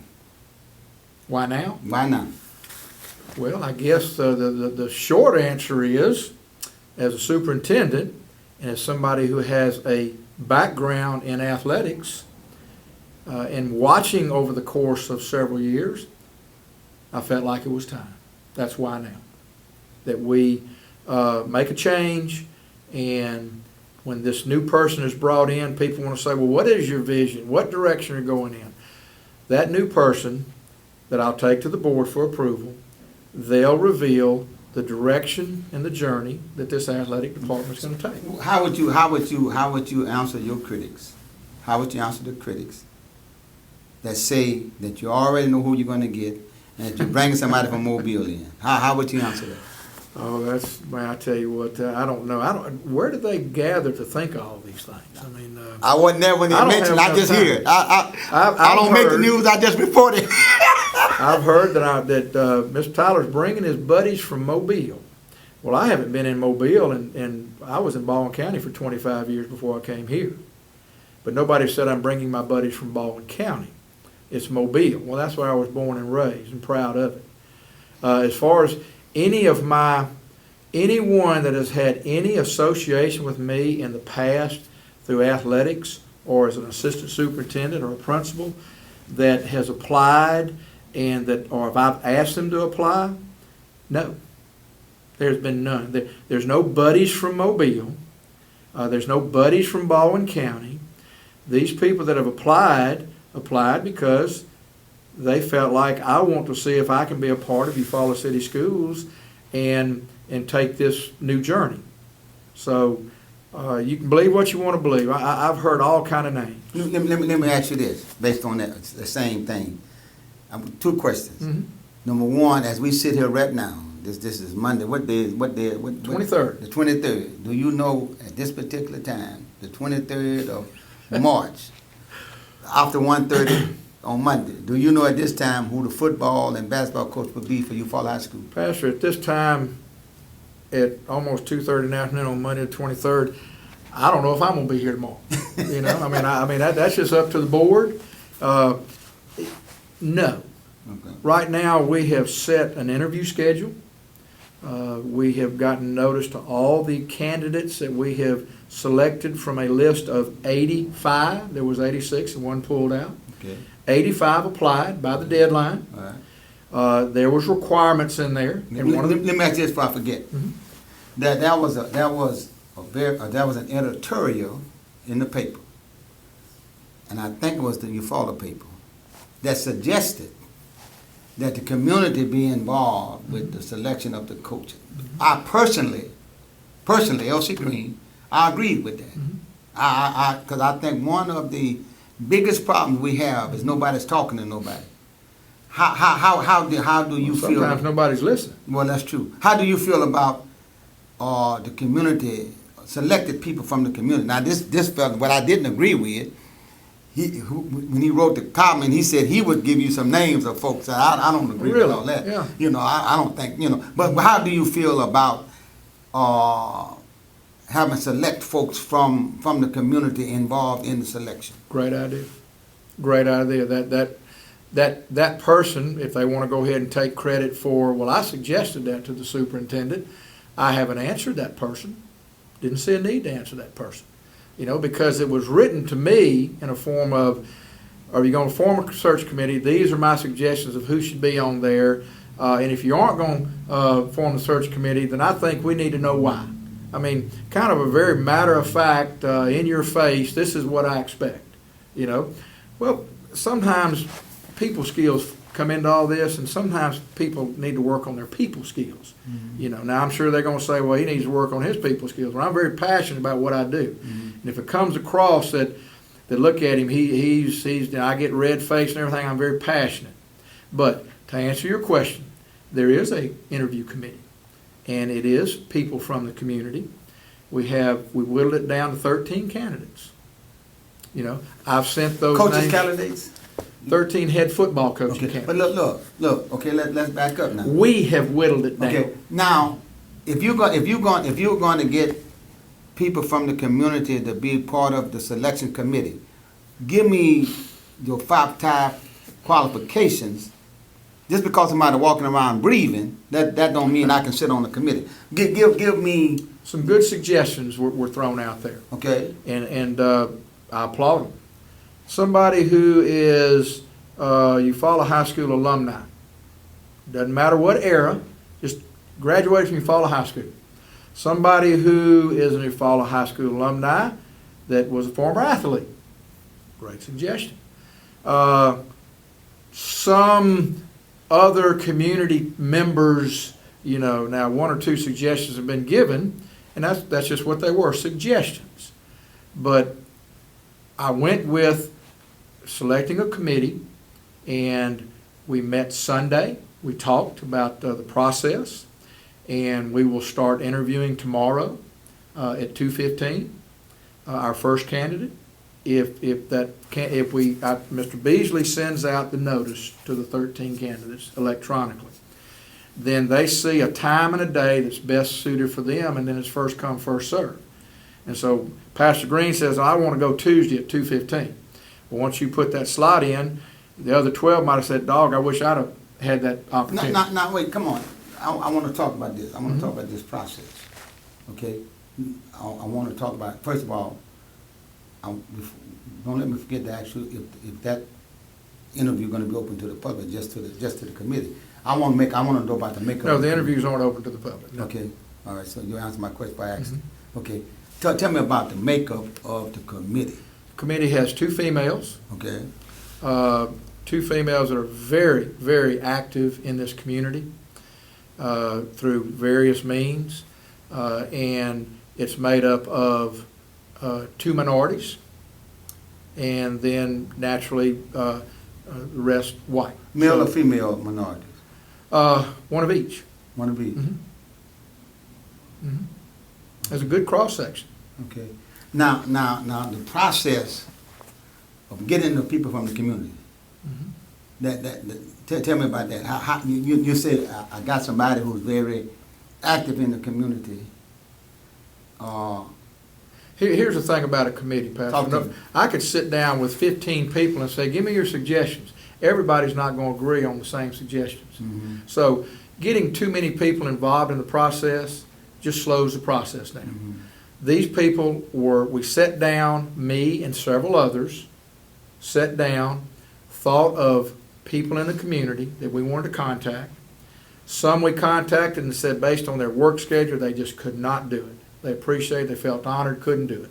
Why now? Why now? Well, I guess the short answer is, as a superintendent and as somebody who has a background in athletics, and watching over the course of several years, I felt like it was time. That's why now. That we make a change, and when this new person is brought in, people want to say, well, what is your vision? What direction are you going in? That new person that I'll take to the board for approval, they'll reveal the direction and the journey that this athletic department is going to take. How would you answer your critics? How would you answer the critics that say that you already know who you're going to get and that you're bringing somebody from Mobile in? How would you answer that? Oh, I tell you what, I don't know. Where do they gather to think of all these things? I mean, I wasn't there when they mentioned. I just hear it. I don't make the news. I just report it. I've heard that Mr. Tyler's bringing his buddies from Mobile. Well, I haven't been in Mobile, and I was in Baldwin County for 25 years before I came here. But nobody said I'm bringing my buddies from Baldwin County. It's Mobile. Well, that's where I was born and raised, and proud of it. As far as anyone that has had any association with me in the past through athletics or as an assistant superintendent or a principal that has applied or if I've asked them to apply, no. There's been none. There's no buddies from Mobile. There's no buddies from Baldwin County. These people that have applied because they felt like, I want to see if I can be a part of Eufaula City Schools and take this new journey. So you can believe what you want to believe. I've heard all kind of names. Let me ask you this, based on that, it's the same thing. Two questions. Mm-hmm. Number one, as we sit here right now, this is Monday. What day? 23rd. The 23rd. Do you know at this particular time, the 23rd of March, after 1:30 on Monday, do you know at this time who the football and basketball coach would be for Eufaula High School? Pastor, at this time, at almost 2:30 in the afternoon on Monday the 23rd, I don't know if I'm going to be here tomorrow. I mean that's just up to the board. No. Okay. Right now we have set an interview schedule. We have gotten notice to all the candidates that we have selected from a list of 85. There was 86 and one pulled out. Okay. 85 applied by the deadline. All right. There was requirements in there. Let And one of the, me ask you this before I forget. Mhm. That was an editorial in the paper, and I think it was the Eufaula paper that suggested that the community be involved with the selection of the coaches. I personally, Elsie Green, I agreed with that. Because I think one of the biggest problems we have is nobody's talking to nobody. How do you feel? sometimes nobody's listening. Well, that's true. How do you feel about the community, selected people from the community? Now, this fella, what I didn't agree with, when he wrote the comment, he said he would give you some names of folks. I don't agree with all that. Yeah. You know, I don't think, you know. But how do you feel about having select folks from the community involved in the selection? Great idea. Great idea. That person, if they want to go ahead and take credit for, well, I suggested that to the superintendent. I haven't answered that person. Didn't see a need to answer that person. You know, because it was written to me in a form of, are you going to form a search committee? These are my suggestions of who should be on there. And if you aren't going to form the search committee, then I think we need to know why. I mean, kind of a very matter of fact, in your face, this is what I expect. You know, well, sometimes people skills come into all this, and sometimes people need to work on their people skills. You know, now I'm sure they're going to say, well, he needs to work on his people skills. Well, I'm very passionate about what I do, and if it comes across that look at him, he's I get red faced and everything. I'm very passionate. But to answer your question, there is a interview committee, and it is people from the community. We whittled it down to 13 candidates. You know, I've sent those Coaches names, candidates? 13 head football coaching Okay, candidates. but look. Okay, let's back up now. We have whittled it down. Okay, now, if you're going to get people from the community to be part of the selection committee, give me your 5 top qualifications. Just because somebody walking around breathing, that don't mean I can sit on the committee. Give me Some good suggestions were thrown out there, okay. and I applaud them. Somebody who is Eufaula High School alumni. Doesn't matter what era, just graduated from Eufaula High School. Somebody who is an Eufaula High School alumni that was a former athlete. Great suggestion. Some other community members, you know, now 1 or 2 suggestions have been given, and that's just what they were, suggestions. But I went with selecting a committee, and we met Sunday. We talked about the process, and we will start interviewing tomorrow at 2:15. Our first candidate. Mr. Beasley sends out the notice to the 13 candidates electronically, then they see a time and a day that's best suited for them, and then it's first come, first served. And so Pastor Green says, I want to go Tuesday at 2:15. Well, once you put that slot in, the other 12 might have said, dog, I wish I'd have had that opportunity. No, wait, come on. I want to talk about this. I want to talk about this process. Okay? I want to talk about, first of all, don't let me forget to ask you if that interview is going to be open to the public, just to the committee. I want to know about the makeup. No, the interviews aren't open to the public. No. Okay, all right. So you answered my question by asking. Okay, tell me about the makeup of the committee. The committee has 2 females. Okay. 2 females that are very, very active in this community through various means, and it's made up of 2 minorities, and then naturally the rest white. Male or female minorities? One of each. One of each. There's a good cross section. Okay. Now the process of getting the people from the community. Tell me about that. How you said I got somebody who's very active in the community. Here's the thing about a committee, Pastor. I could sit down with 15 people and say, give me your suggestions. Everybody's not going to agree on the same suggestions. So getting too many people involved in the process just slows the process down. These people we sat down, me and several others, sat down, thought of people in the community that we wanted to contact. Some we contacted and said based on their work schedule, they just could not do it. They appreciated, they felt honored, couldn't do it.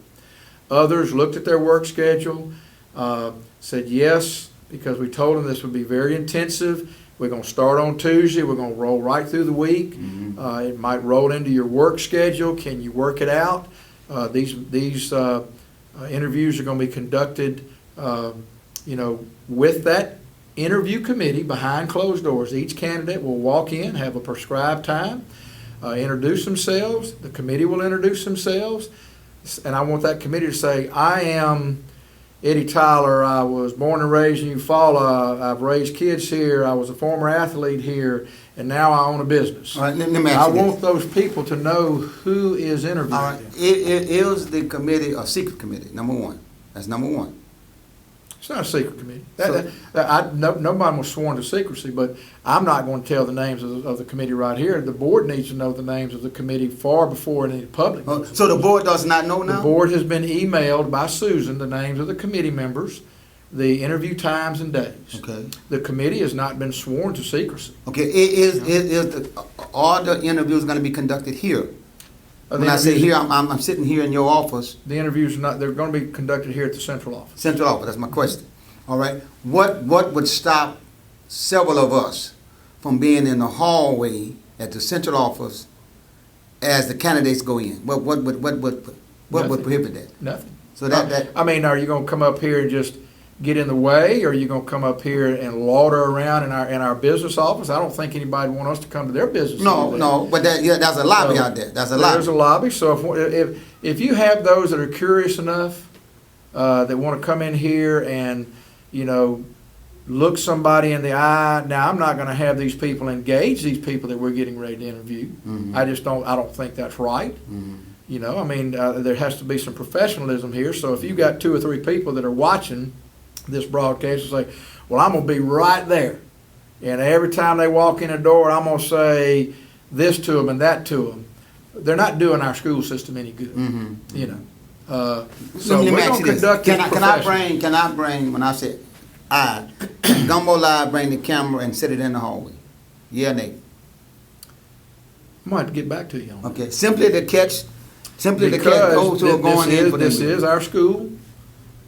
Others looked at their work schedule, said yes, because we told them this would be very intensive. We're going to start on Tuesday. We're going to roll right through the week. It might roll into your work schedule. Can you work it out? These interviews are going to be conducted, with that interview committee behind closed doors. Each candidate will walk in, have a prescribed time, introduce themselves. The committee will introduce themselves. And I want that committee to say, I am Eddie Tyler. I was born and raised in Eufaula. I've raised kids here. I was a former athlete here, and now I own a business. All right, let me ask I you this. want those people to know who is interviewing All right, them. is the committee a secret committee? Number one. That's number one. It's not a secret committee. So- Nobody was sworn to secrecy, but I'm not going to tell the names of the committee right here. The board needs to know the names of the committee far before any public. So the board does not know now? The board has been emailed by Susan the names of the committee members, the interview times and days. Okay. The committee has not been sworn to secrecy. Okay, are the interviews going to be conducted here? The When I say interviews- here, I'm sitting here in your office, The interviews are not, they're going to be conducted here at the central office. central office, that's my question. All right, what would stop several of us from being in the hallway at the central office as the candidates go in? What would Nothing. prohibit that? Nothing. So that I mean, are you going to come up here and just get in the way, or are you going to come up here and lauder around in our business office? I don't think anybody want us to come to their business. no, but there's a lobby out there. There's a lobby. There's a lobby. So if you have those that are curious enough that want to come in here and look somebody in the eye. Now, I'm not going to have these people engage these people that we're getting ready to interview. Mhm. I don't think that's right. There has to be some professionalism here. So if you got 2 or 3 people that are watching this broadcast and say, well, I'm going to be right there. And every time they walk in the door, I'm going to say this to them and that to them. They're not doing our school system any good, So Let me we're ask going you to this. conduct this Can I bring, when I say Gumbo Live, bring the camera and sit it in the hallway? Yeah, Nate. I'm going to have to get back to you on that. Okay, simply to catch Because those who are going in for the this is our school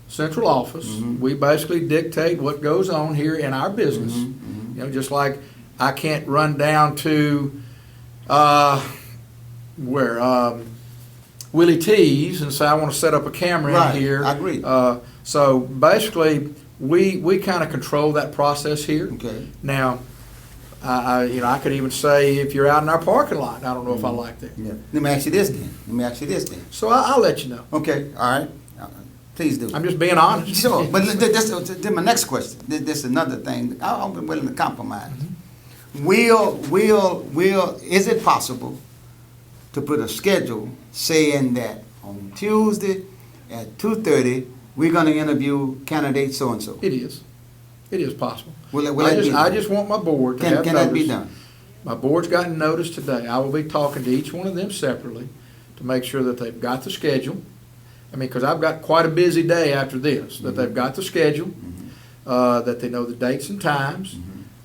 central office. Mhm. We basically dictate what goes on here in our business. Just like I can't run down to Willie T's and say I want to set up a camera Right, in here. I agree. So basically, we kind of control that process here. Okay. Now, I could even say if you're out in our parking lot, I don't know if I like that. Yeah. Let me ask you this then. So I'll let you know. Okay, all right. Please do. I'm just being honest. Sure, but this my next question. This is another thing. I'm willing to compromise. Is it possible to put a schedule saying that on Tuesday at 2:30 we're going to interview candidate so and so? It is. It is possible. I I just want my board to have Can notice. that be done? My board's gotten notice today. I will be talking to each one of them separately to make sure that they've got the schedule. Because I've got quite a busy day after this, that they've got the schedule, that they know the dates and times,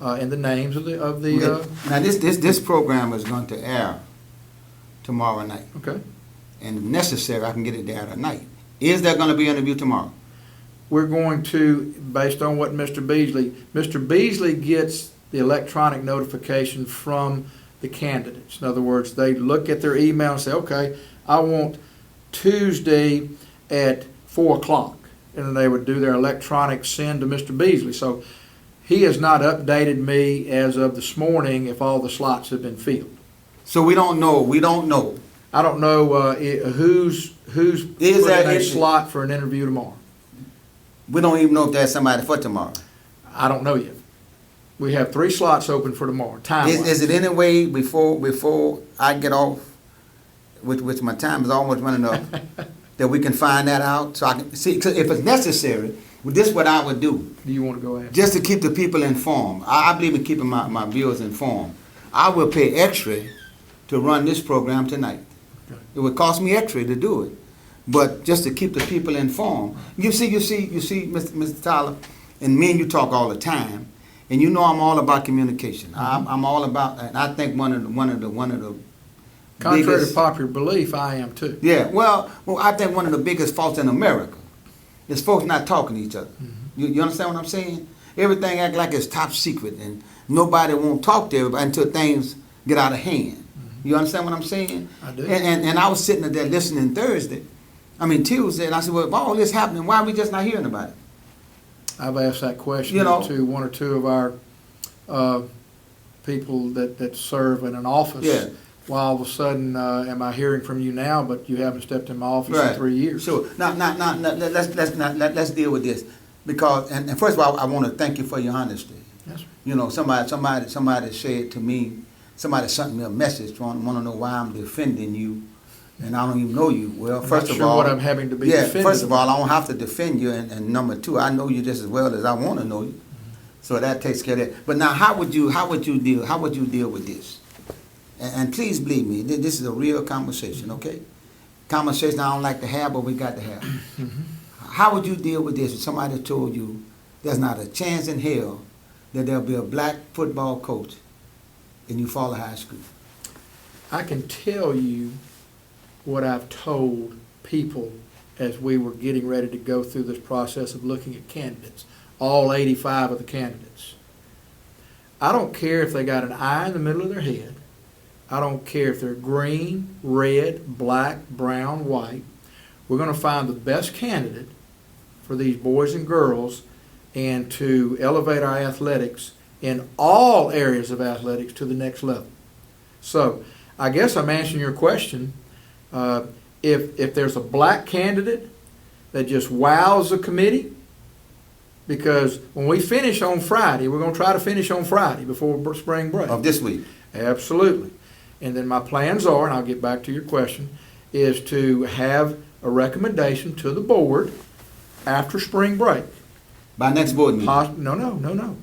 and the names of the. Okay. Now this program is going to air tomorrow night, Okay. and if necessary, I can get it there tonight. Is there going to be an interview tomorrow? We're going to, based on what Mr. Beasley gets the electronic notification from the candidates. In other words, they look at their email and say, okay, I want Tuesday at 4 o'clock. And then they would do their electronic send to Mr. Beasley. So he has not updated me as of this morning if all the slots have been filled. So we don't know. I don't know who's put in that- a slot for an interview tomorrow. We don't even know if there's somebody for tomorrow. I don't know yet. We have 3 slots open for tomorrow. Is it any way before I get off, which my time is almost running up, that we can find that out so I can see? 'Cause if it's necessary, this is what I would do, Do you want to go ahead? just to keep the people informed. I believe in keeping my viewers informed. I will pay extra to run this program tonight. Okay. It would cost me extra to do it, but just to keep the people informed. You see, Mr. Tyler, and me and you talk all the time, and you know I'm all about communication. I'm all about, and I think one of the Contrary biggest, to popular belief, I am too. yeah, well, I think one of the biggest faults in America is folks not talking to each other. You understand what I'm saying? Everything act like it's top secret, and nobody won't talk to everybody until things get out of hand. You understand what I'm saying? I do. And I was sitting there listening Tuesday, and I said, well, if all this happening, why are we just not hearing about it? I've asked that question You know. to one or two of our people that serve in an office. Yeah. Well, all of a sudden, am I hearing from you now, but you haven't stepped in my office Right. in 3 years? Sure. Now, let's deal with this, because and first of all, I want to thank you for your honesty. Yes, sir. You know, somebody said to me, somebody sent me a message want to know why I'm defending you, and I don't even know you. Well, I'm first not of sure all, what I'm having to be yeah. defended First of all, about. I don't have to defend you, and number two, I know you just as well as I want to know you. So that takes care of that. But now, how would you deal with this? And please believe me, this is a real conversation, okay? Conversation I don't like to have, but we got to have. How would you deal with this if somebody told you there's not a chance in hell that there'll be a black football coach in Eufaula High School? I can tell you what I've told people as we were getting ready to go through this process of looking at candidates, all 85 of the candidates. I don't care if they got an eye in the middle of their head. I don't care if they're green, red, black, brown, white. We're going to find the best candidate for these boys and girls and to elevate our athletics in all areas of athletics to the next level. So I guess I'm answering your question. If there's a black candidate that just wows the committee, because when we finish on Friday, we're going to try to finish on Friday before spring break. Of this week? Absolutely. And then my plans are, and I'll get back to your question, is to have a recommendation to the board after spring break. By next board meeting? No.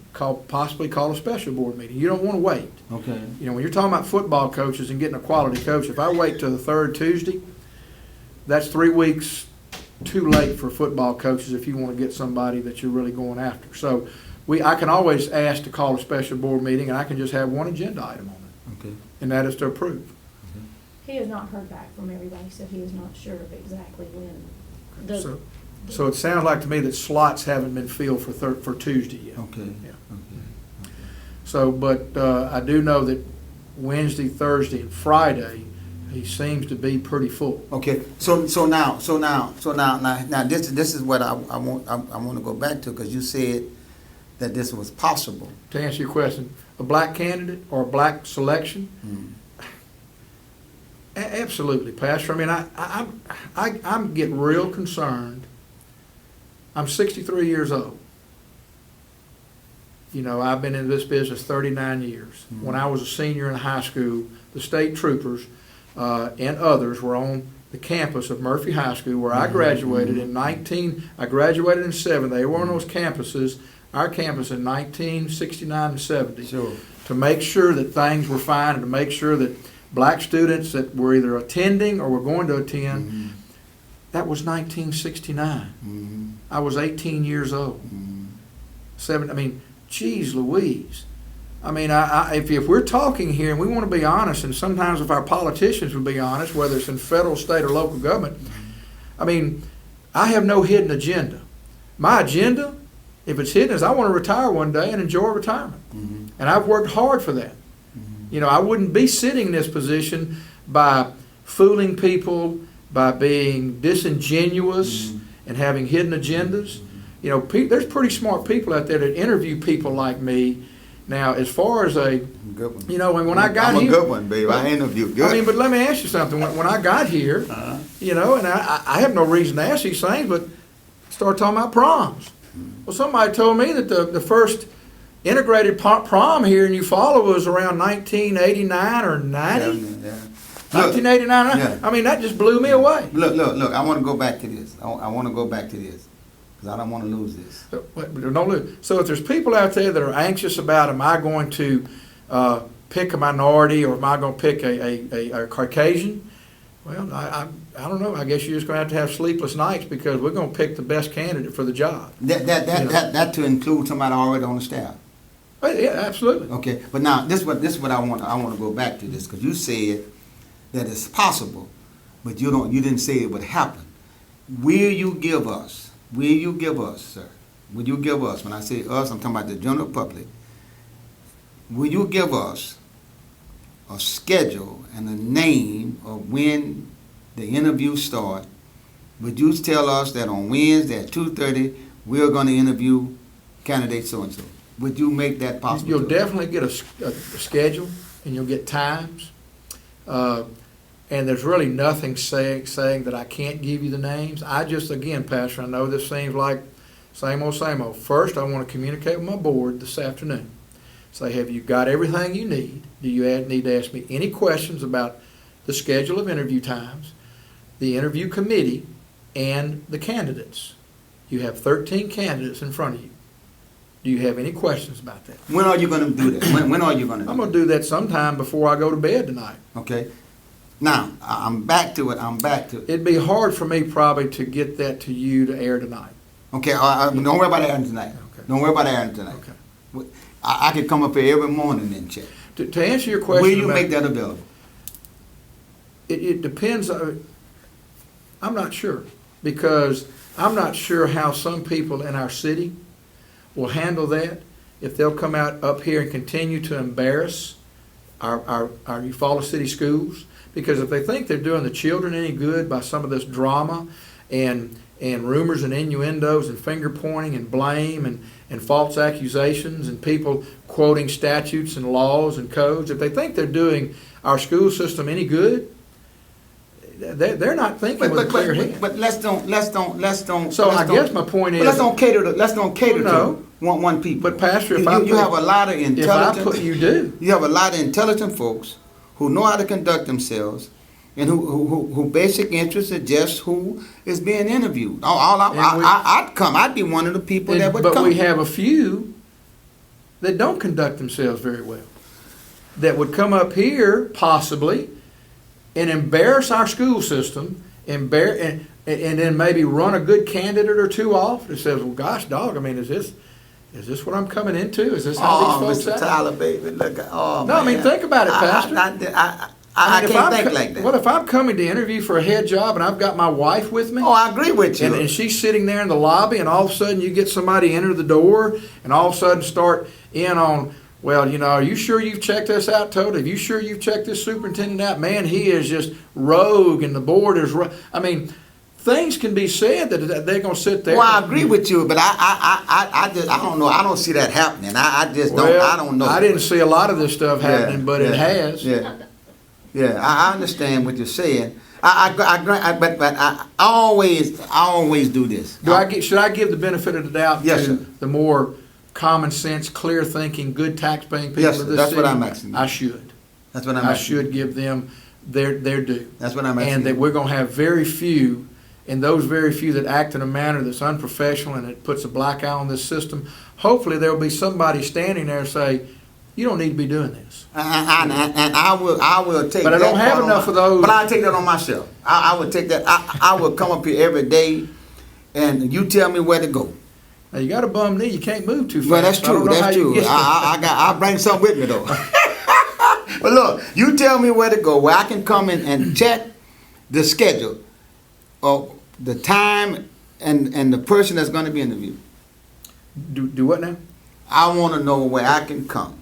Possibly call a special board meeting. You don't want to wait. Okay. You know, when you're talking about football coaches and getting a quality coach, if I wait till the third Tuesday, that's 3 weeks too late for football coaches if you want to get somebody that you're really going after. So I can always ask to call a special board meeting, and I can just have one agenda item on it, Okay. and that is to approve. He has not heard back from everybody, so he is not sure of exactly when. So it sounds like to me that slots haven't been filled for Tuesday yet. Okay. Yeah. Okay. So, but I do know that Wednesday, Thursday, and Friday, he seems to be pretty full. Okay. So now, this is what I want to go back to, because you said that this was possible. To answer your question, a black candidate or a black selection? Absolutely, Pastor. I mean, I'm getting real concerned. I'm 63 years old. You know, I've been in this business 39 years. When I was a senior in high school, the state troopers and others were on the campus of Murphy High School, where I graduated I graduated in 70. They were on those campuses, our campus in 1969 and 70, Sure. to make sure that things were fine and to make sure that black students that were either attending or were going to attend, that was 1969. I was 18 years old. Geez Louise. I mean, if we're talking here and we want to be honest, and sometimes if our politicians would be honest, whether it's in federal, state, or local government, I mean, I have no hidden agenda. My agenda, if it's hidden, is I want to retire one day and enjoy retirement. And I've worked hard for that. You know, I wouldn't be sitting in this position by fooling people, by being disingenuous and having hidden agendas. You know, there's pretty smart people out there that interview people like me. Now, as far as Good one. you know, when I got I'm here, a good one, babe. I interviewed good. I mean, but let me ask you something. When I got here, you know, and I have no reason to ask these things, but start talking about proms. Well, somebody told me that the first integrated prom here in Eufaula was around 1989 or 90. Yeah. 1989. Yeah. I mean, that just blew me away. Look. I want to go back to this. I want to go back to this, because I don't want to lose this. So, don't lose. So if there's people out there that are anxious about, am I going to pick a minority, or am I going to pick a Caucasian? Well, I don't know. I guess you're just going to have sleepless nights, because we're going to pick the best candidate for the job. That to include somebody already on the staff. But yeah, absolutely. Okay, but now this is what I want to go back to this, because you said that it's possible, but you didn't say it would happen. Will you give us, sir? Will you give us, when I say us, I'm talking about the general public, will you give us a schedule and a name of when the interviews start? Would you tell us that on Wednesday at 2:30 we're going to interview candidate so-and-so? Would you make that possible? You'll definitely get a schedule, and you'll get times. And there's really nothing saying that I can't give you the names. I just, again, Pastor, I know this seems like same old, same old. First, I want to communicate with my board this afternoon. Say, have you got everything you need? Do you need to ask me any questions about the schedule of interview times, the interview committee, and the candidates? You have 13 candidates in front of you. Do you have any questions about that? When are you going to do that? When are you going to do I'm going to do that sometime before I go to bed tonight. Okay. Now, I'm back to it. It'd be hard for me probably to get that to you to air tonight. Okay, don't worry about airing tonight. Okay. Don't worry about airing tonight. Okay. I could come up here every morning and check. To answer your question, Will you make that available? It depends. I'm not sure, because I'm not sure how some people in our city will handle that, if they'll come out up here and continue to embarrass our Eufaula City schools. Because if they think they're doing the children any good by some of this drama and rumors and innuendos and finger pointing and blame and false accusations and people quoting statutes and laws and codes, if they think they're doing our school system any good, they're not thinking with a clear head. But let's don't. So I guess my point is, let's don't cater to one people. But Pastor, you have a lot of intelligent. You have a lot of intelligent folks who know how to conduct themselves, and who basic interests are just who is being interviewed. I'd be one of the people that would come. But we have a few that don't conduct themselves very well, that would come up here possibly and embarrass our school system, and then maybe run a good candidate or two off that says, well, gosh, dog, I mean, is this what I'm coming into? Is this how these folks act? Mr. Tyler, baby, look. No, man. I mean, think about it, Pastor. I can't think like that. Well, if I'm coming to interview for a head job and I've got my wife with me. Oh, I agree with you. And she's sitting there in the lobby, and all of a sudden you get somebody enter the door, and all of a sudden start in on, well, are you sure you've checked this out, Toad? Are you sure you've checked this superintendent out? Man, he is just rogue, and the board is I mean, things can be said that they're going to sit there. Well, I agree with you, but I don't know. I don't see that happening. I don't know. I didn't see a lot of this stuff happening, but it has. Yeah, I understand what you're saying. But I always do this. Should I give the benefit of the doubt to the more common sense, clear thinking, good tax paying people of this city? That's what I'm asking. I should. That's what I'm asking. I should give them their due. That's what I'm asking. And that we're going to have very few, and those very few that act in a manner that's unprofessional and it puts a black eye on this system. Hopefully there will be somebody standing there and say, you don't need to be doing this. And I will take. But I don't have enough of those. But I'll take that on myself. I would take that. I will come up here every day, and you tell me where to go. Now you got a bum knee. You can't move too fast. Well, that's true. That's true. I bring something with me though. But look, you tell me where to go, where I can come in and check the schedule of the time and the person that's going to be interviewed. Do what now? I want to know where I can come.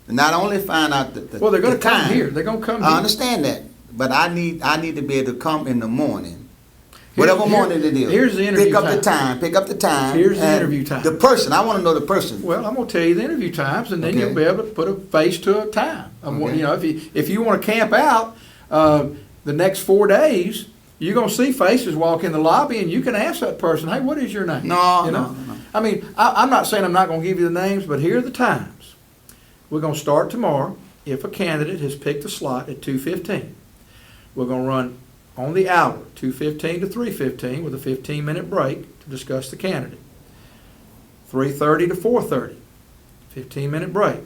And not only find out well, they're going to come here. They're going to come here. I understand that. But I need to be able to come in the morning. Whatever morning it is. Here's the interview Pick up the time. Here's the interview time. The person. I want to know the person. Well, I'm going to tell you the interview times, and then you'll be able to put a face to a time. If you want to camp out the next 4 days, you're going to see faces walk in the lobby, and you can ask that person, hey, what is your name? No. I mean, I'm not saying I'm not going to give you the names, but here are the times. We're going to start tomorrow if a candidate has picked a slot at 2:15. We're going to run on the hour, 2:15 to 3:15, with a 15-minute break to discuss the candidate. 3:30 to 4:30, 15-minute break.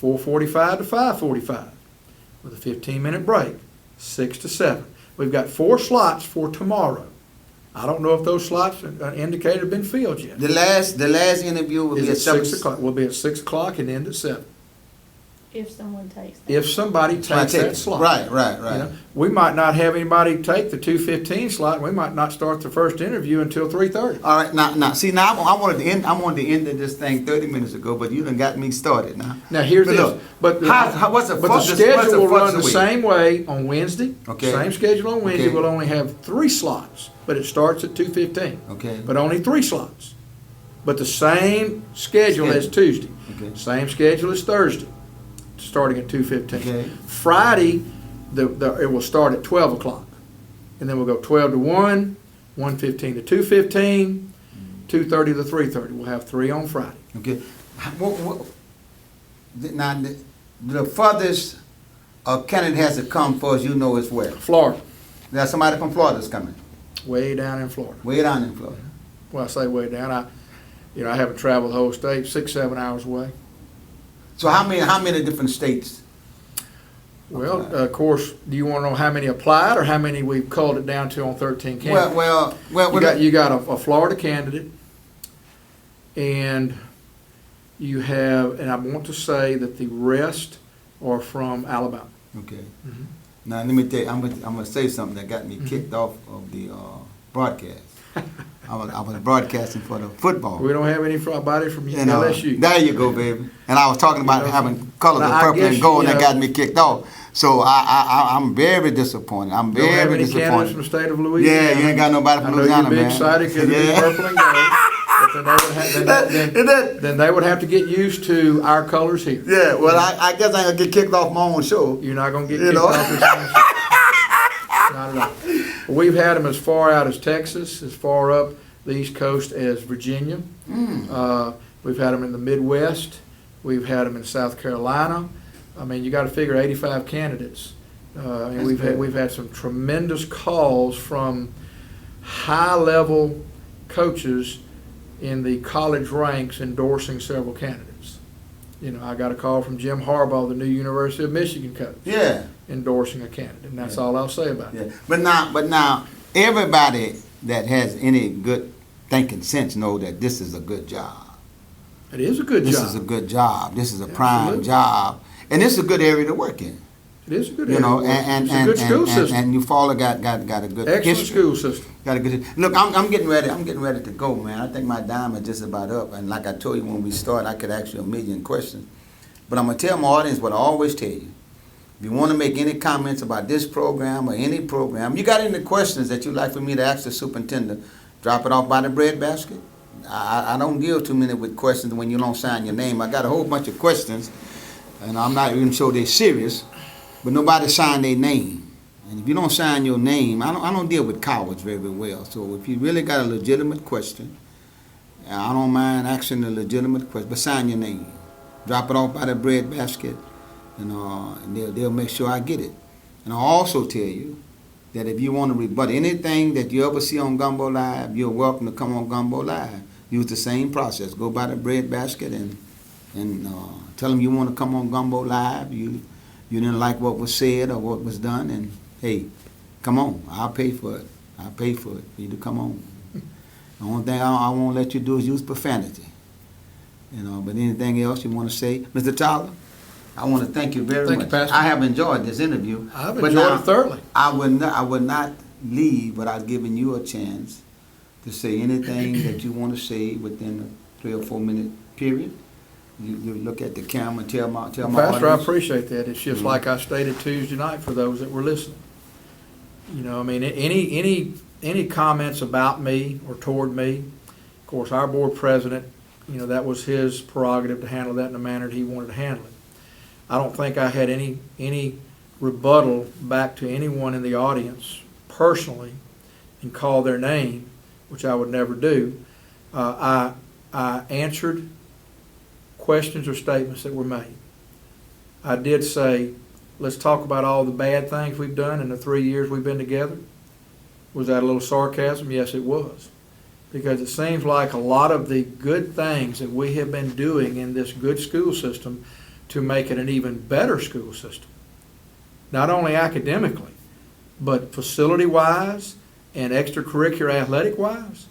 4:45 to 5:45, with a 15-minute break, 6 to 7. We've got 4 slots for tomorrow. I don't know if those slots indicated have been filled yet. The last interview will be at 6 o'clock. We'll be at 6 o'clock and end at 7. If someone takes that. If somebody takes that slot. Right. You know, we might not have anybody take the 2:15 slot. We might not start the first interview until 3:30. All right, now, see, now I wanted to end. I wanted to end this thing 30 minutes ago, but you done got me started now. Now here's But this. look, But what's the schedule will run the week? same way on Wednesday. Okay. Same schedule on Wednesday. Okay. We'll only have 3 slots, but it starts at 2:15. Okay. But only 3 slots. But the same schedule as Tuesday. Okay. Same schedule as Thursday, starting at 2:15. Okay. Friday, it will start at 12 o'clock. And then we'll go 12 to 1, 1:15 to 2:15, 2:30 to 3:30. We'll have 3 on Friday. Okay. Now, the furthest a candidate has to come for, as you know, is where? Florida, There's somebody from Florida that's coming. way down in Florida. Way down in Florida. Well, I say way down. I haven't traveled the whole state, 6-7 hours away. So how many different states? Well, of course, do you want to know how many applied or how many we've culled it down to on 13 candidates? Well, You got a Florida candidate, and you have, and I want to say that the rest are from Alabama. Okay. Mhm. Now let me tell you, I'm gonna say something that got me kicked off of the broadcast. I was broadcasting for the football. We don't have anybody from You know, LSU. there you go, baby. And I was talking about having colors of Now, I purple and guess, gold, you and that know- got me kicked off. So I'm very disappointed. I'm Don't have very any candidates from disappointed. the state of Louisiana. Yeah, you ain't got nobody I from know Louisiana, you'd be man. excited because Yeah. it's purple and gold. But then they would have to get used to our colors here. Yeah, well, I guess I ain't gonna get kicked off my own show. You're not going to get You kicked know? off this country. Not at all. We've had them as far out as Texas, as far up the East Coast as Virginia. We've had them in the Midwest. We've had them in South Carolina. I mean, you got to figure 85 candidates. And we've had some tremendous calls from high-level coaches in the college ranks endorsing several candidates. You know, I got a call from Jim Harbaugh, the new University of Michigan coach, Yeah, endorsing a candidate, and that's Yeah. all I'll say about it. yeah. But now, everybody that has any good thinking sense know that this is a good job. It is a good This job. is a good job. This is a prime Absolutely. job, and this is a good area to work in. It is a good You area. know, It's a good school system. and Eufaula got a good Excellent history. school system. Got a good. Look, I'm getting ready. I'm getting ready to go, man. I think my dime is just about up. And like I told you when we started, I could ask you a million questions. But I'm gonna tell my audience what I always tell you. If you want to make any comments about this program or any program, you got any questions that you'd like for me to ask the superintendent, drop it off by the bread basket. I don't deal too many with questions when you don't sign your name. I got a whole bunch of questions, and I'm not even sure they're serious, but nobody signed their name. And if you don't sign your name, I don't deal with cowards very well. So if you really got a legitimate question, I don't mind asking a legitimate question, but sign your name. Drop it off by the bread basket, and they'll make sure I get it. And I'll also tell you that if you want to rebut anything that you ever see on Gumbo Live, you're welcome to come on Gumbo Live. Use the same process. Go by the bread basket and tell them you want to come on Gumbo Live. You didn't like what was said or what was done, and hey, come on. I'll pay for it. I'll pay for it for you to come on. The only thing I won't let you do is use profanity. You know, but anything else you want to say, Mr. Tyler? I want to thank you very Thank much. you, Pastor. I have enjoyed this interview. I've but enjoyed now, it thoroughly. I would not leave without giving you a chance to say anything that you want to say within a 3 or 4 minute period. You look at the camera and tell my Pastor, I audience. appreciate that. It's just Mhm. like I stated Tuesday night for those that were listening. You know, I mean, any comments about me or toward me, of course, our board president, you know, that was his prerogative to handle that in the manner that he wanted to handle it. I don't think I had any rebuttal back to anyone in the audience personally and call their name, which I would never do. I answered questions or statements that were made. I did say, let's talk about all the bad things we've done in the 3 years we've been together. Was that a little sarcasm? Yes, it was. Because it seems like a lot of the good things that we have been doing in this good school system to make it an even better school system. Not only academically, but facility-wise and extracurricular athletic-wise.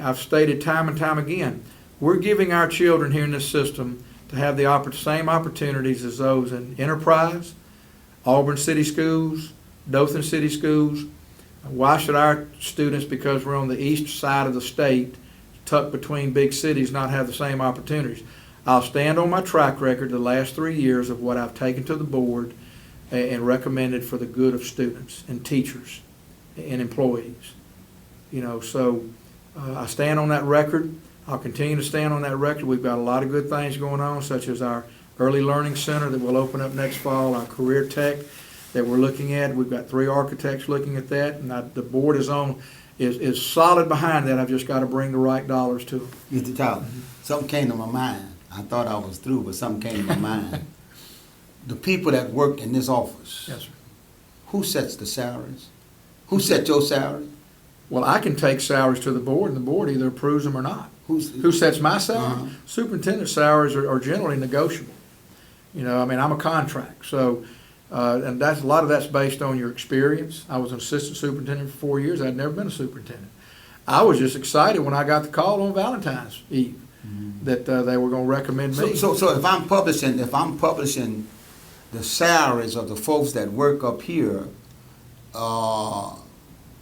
I've stated time and time again, we're giving our children here in this system to have the same opportunities as those in Enterprise, Auburn City Schools, Dothan City Schools. Why should our students, because we're on the east side of the state, tucked between big cities, not have the same opportunities? I'll stand on my track record the last 3 years of what I've taken to the board and recommended for the good of students and teachers and employees. So I stand on that record. I'll continue to stand on that record. We've got a lot of good things going on, such as our Early Learning Center that will open up next fall, our Career Tech that we're looking at. We've got 3 architects looking at that, and the board is solid behind that. I've just got to bring the right dollars to them. Mr. Tyler, something came to my mind. I thought I was through, but something came to my mind. The people that work in this office, Yes, sir. who sets the salaries? Who sets your salary? Well, I can take salaries to the board, and the board either approves them or not. Who sets my salary? Uh-huh. Superintendent salaries are generally negotiable. I'm a contract, so and a lot of that's based on your experience. I was an assistant superintendent for 4 years. I'd never been a superintendent. I was just excited when I got the call on Valentine's Eve that they were going to recommend me. So if I'm publishing the salaries of the folks that work up here on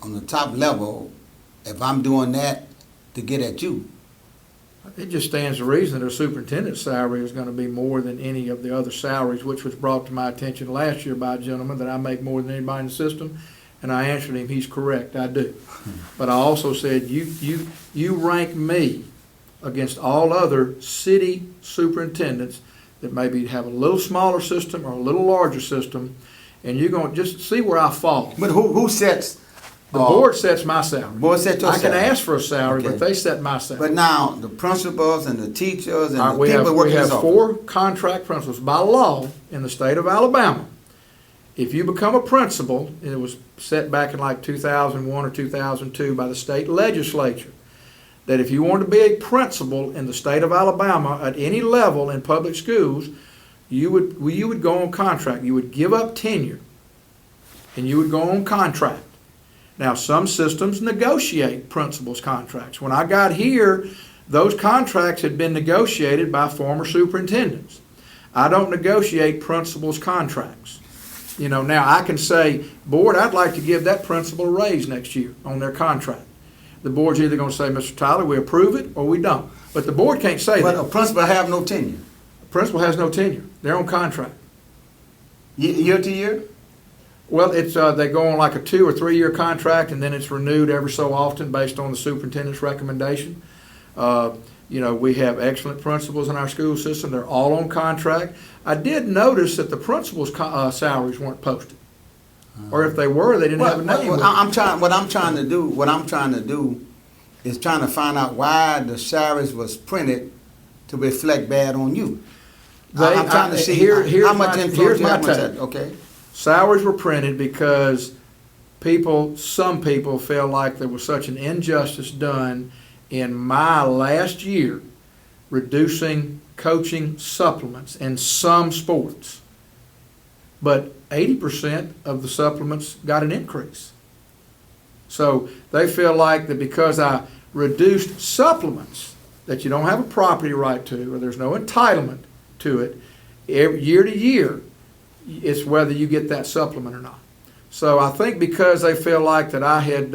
the top level, if I'm doing that to get at you. It just stands to reason that a superintendent's salary is going to be more than any of the other salaries, which was brought to my attention last year by a gentleman that I make more than anybody in the system, and I answered him, he's correct, I do. But I also said, you rank me against all other city superintendents that maybe have a little smaller system or a little larger system, and you're going to just see where I fall. But who sets? The board sets my salary. Board sets your salary. I can ask for a salary, Okay. but they set my salary. But now the principals and the teachers and the We people have working in this office. 4 contract principals by law in the state of Alabama. If you become a principal, and it was set back in like 2001 or 2002 by the state legislature, that if you wanted to be a principal in the state of Alabama at any level in public schools, you would go on contract. You would give up tenure, and you would go on contract. Now, some systems negotiate principals' contracts. When I got here, those contracts had been negotiated by former superintendents. I don't negotiate principals' contracts. Now I can say, board, I'd like to give that principal a raise next year on their contract. The board's either going to say, Mr. Tyler, we approve it or we don't. But the board can't say But that. a principal have no tenure. The principal has no tenure. They're on contract. Year to year? Well, it's they go on like a 2 or 3 year contract, and then it's renewed every so often based on the superintendent's recommendation. We have excellent principals in our school system. They're all on contract. I did notice that the principals' salaries weren't posted, or if they were, they didn't have a name. What I'm trying to do is trying to find out why the salaries was printed to reflect bad on you. I'm trying to see how much influence you have with that. Okay. Salaries were printed because some people felt like there was such an injustice done in my last year reducing coaching supplements in some sports. But 80% of the supplements got an increase. So they feel like that because I reduced supplements that you don't have a property right to, or there's no entitlement to it, year to year, it's whether you get that supplement or not. So I think because they feel like that I had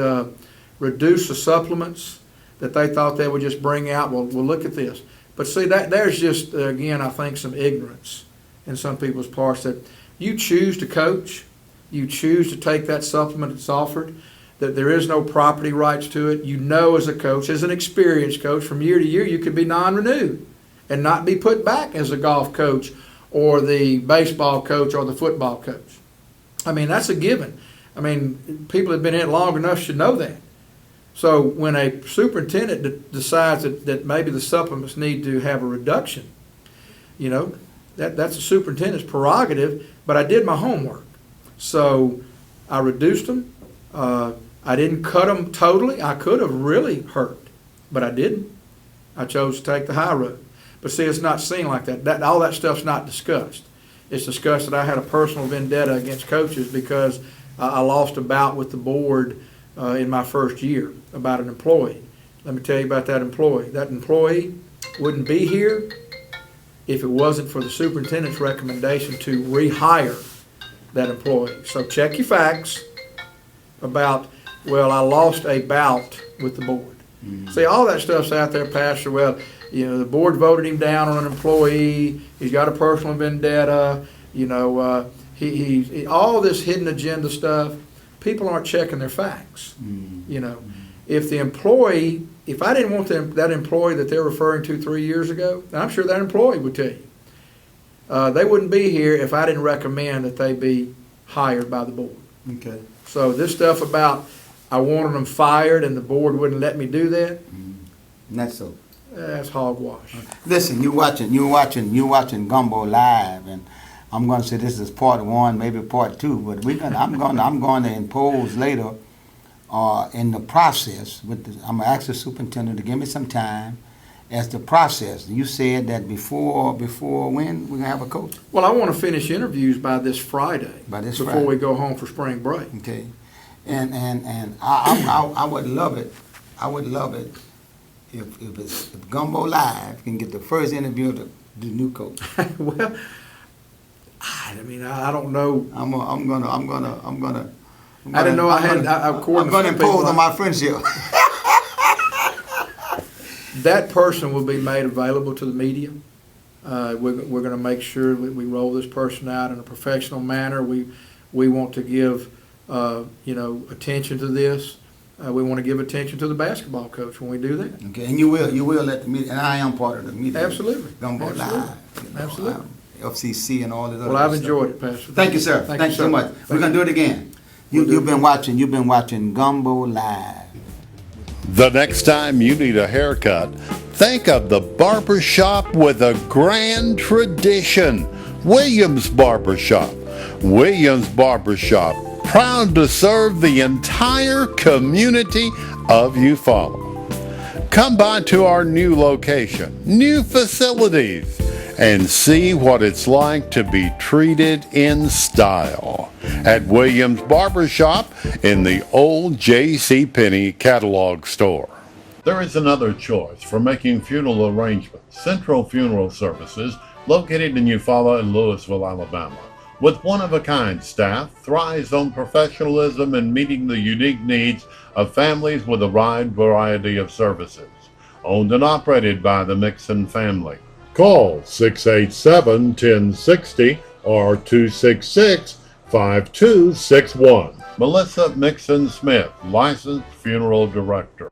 reduced the supplements, that they thought they would just bring out, well, look at this. But see, there's just, again, I think some ignorance in some people's parts that you choose to coach, you choose to take that supplement that's offered, that there is no property rights to it. As a coach, as an experienced coach, from year to year, you could be non-renewed and not be put back as a golf coach or the baseball coach or the football coach. I mean, that's a given. I mean, people that have been in it long enough should know that. So when a superintendent decides that maybe the supplements need to have a reduction, that's a superintendent's prerogative, but I did my homework. So I reduced them. I didn't cut them totally. I could have really hurt, but I didn't. I chose to take the high road. But see, it's not seen like that. All that stuff's not discussed. It's discussed that I had a personal vendetta against coaches because I lost a bout with the board in my first year about an employee. Let me tell you about that employee. That employee wouldn't be here if it wasn't for the superintendent's recommendation to rehire that employee. So check your facts about, well, I lost a bout with the board. See, all that stuff's out there, Pastor. Well, you know, the board voted him down on an employee. He's got a personal vendetta. You know, he all this hidden agenda stuff. People aren't checking their facts. You know, if the employee, if I didn't want that employee that they're referring to 3 years ago, I'm sure that employee would tell you. They wouldn't be here if I didn't recommend that they be hired by the board. Okay. So this stuff about I wanted them fired and the board wouldn't let me do that, Not so. that's hogwash. Listen, you're watching Gumbo live, and I'm going to say this is part 1, maybe part 2, but I'm going to impose later in the process. I'm going to ask the superintendent to give me some time as the process. You said that before when we're going to have a coach? Well, I want to finish interviews by this Friday. Before Friday. we go home for spring break. Okay, and I would love it. I would love it if Gumbo Live can get the first interview of the new coach. Well, I mean, I don't know. I'm gonna. I didn't know I'm going to impose on my friendship. That person will be made available to the media. We're going to make sure that we roll this person out in a professional manner. We want to give attention to this. We want to give attention to the basketball coach when we do that. Okay, and you will let the media, and I am part of the media. Absolutely. Gumbo Live. Absolutely. FCC and all that other Well, I've stuff. enjoyed it, Pastor. Thank you, sir. Thank you so much. We're going to do it again. You've been watching Gumbo Live. The next time you need a haircut, think of the barber shop with a grand tradition. Williams Barbershop. Williams Barbershop, proud to serve the entire community of Eufaula. Come by to our new location, new facilities, and see what it's like to be treated in style at Williams Barbershop in the old J.C. catalog store. There is another choice for making funeral arrangements. Central Funeral Services, located in Eufaula and Louisville, Alabama. With one-of-a-kind staff, thrives on professionalism and meeting the unique needs of families with a wide variety of services. Owned and operated by the Mixon family. Call 687-1060 or 266-5261. Melissa Mixon Smith, licensed funeral director.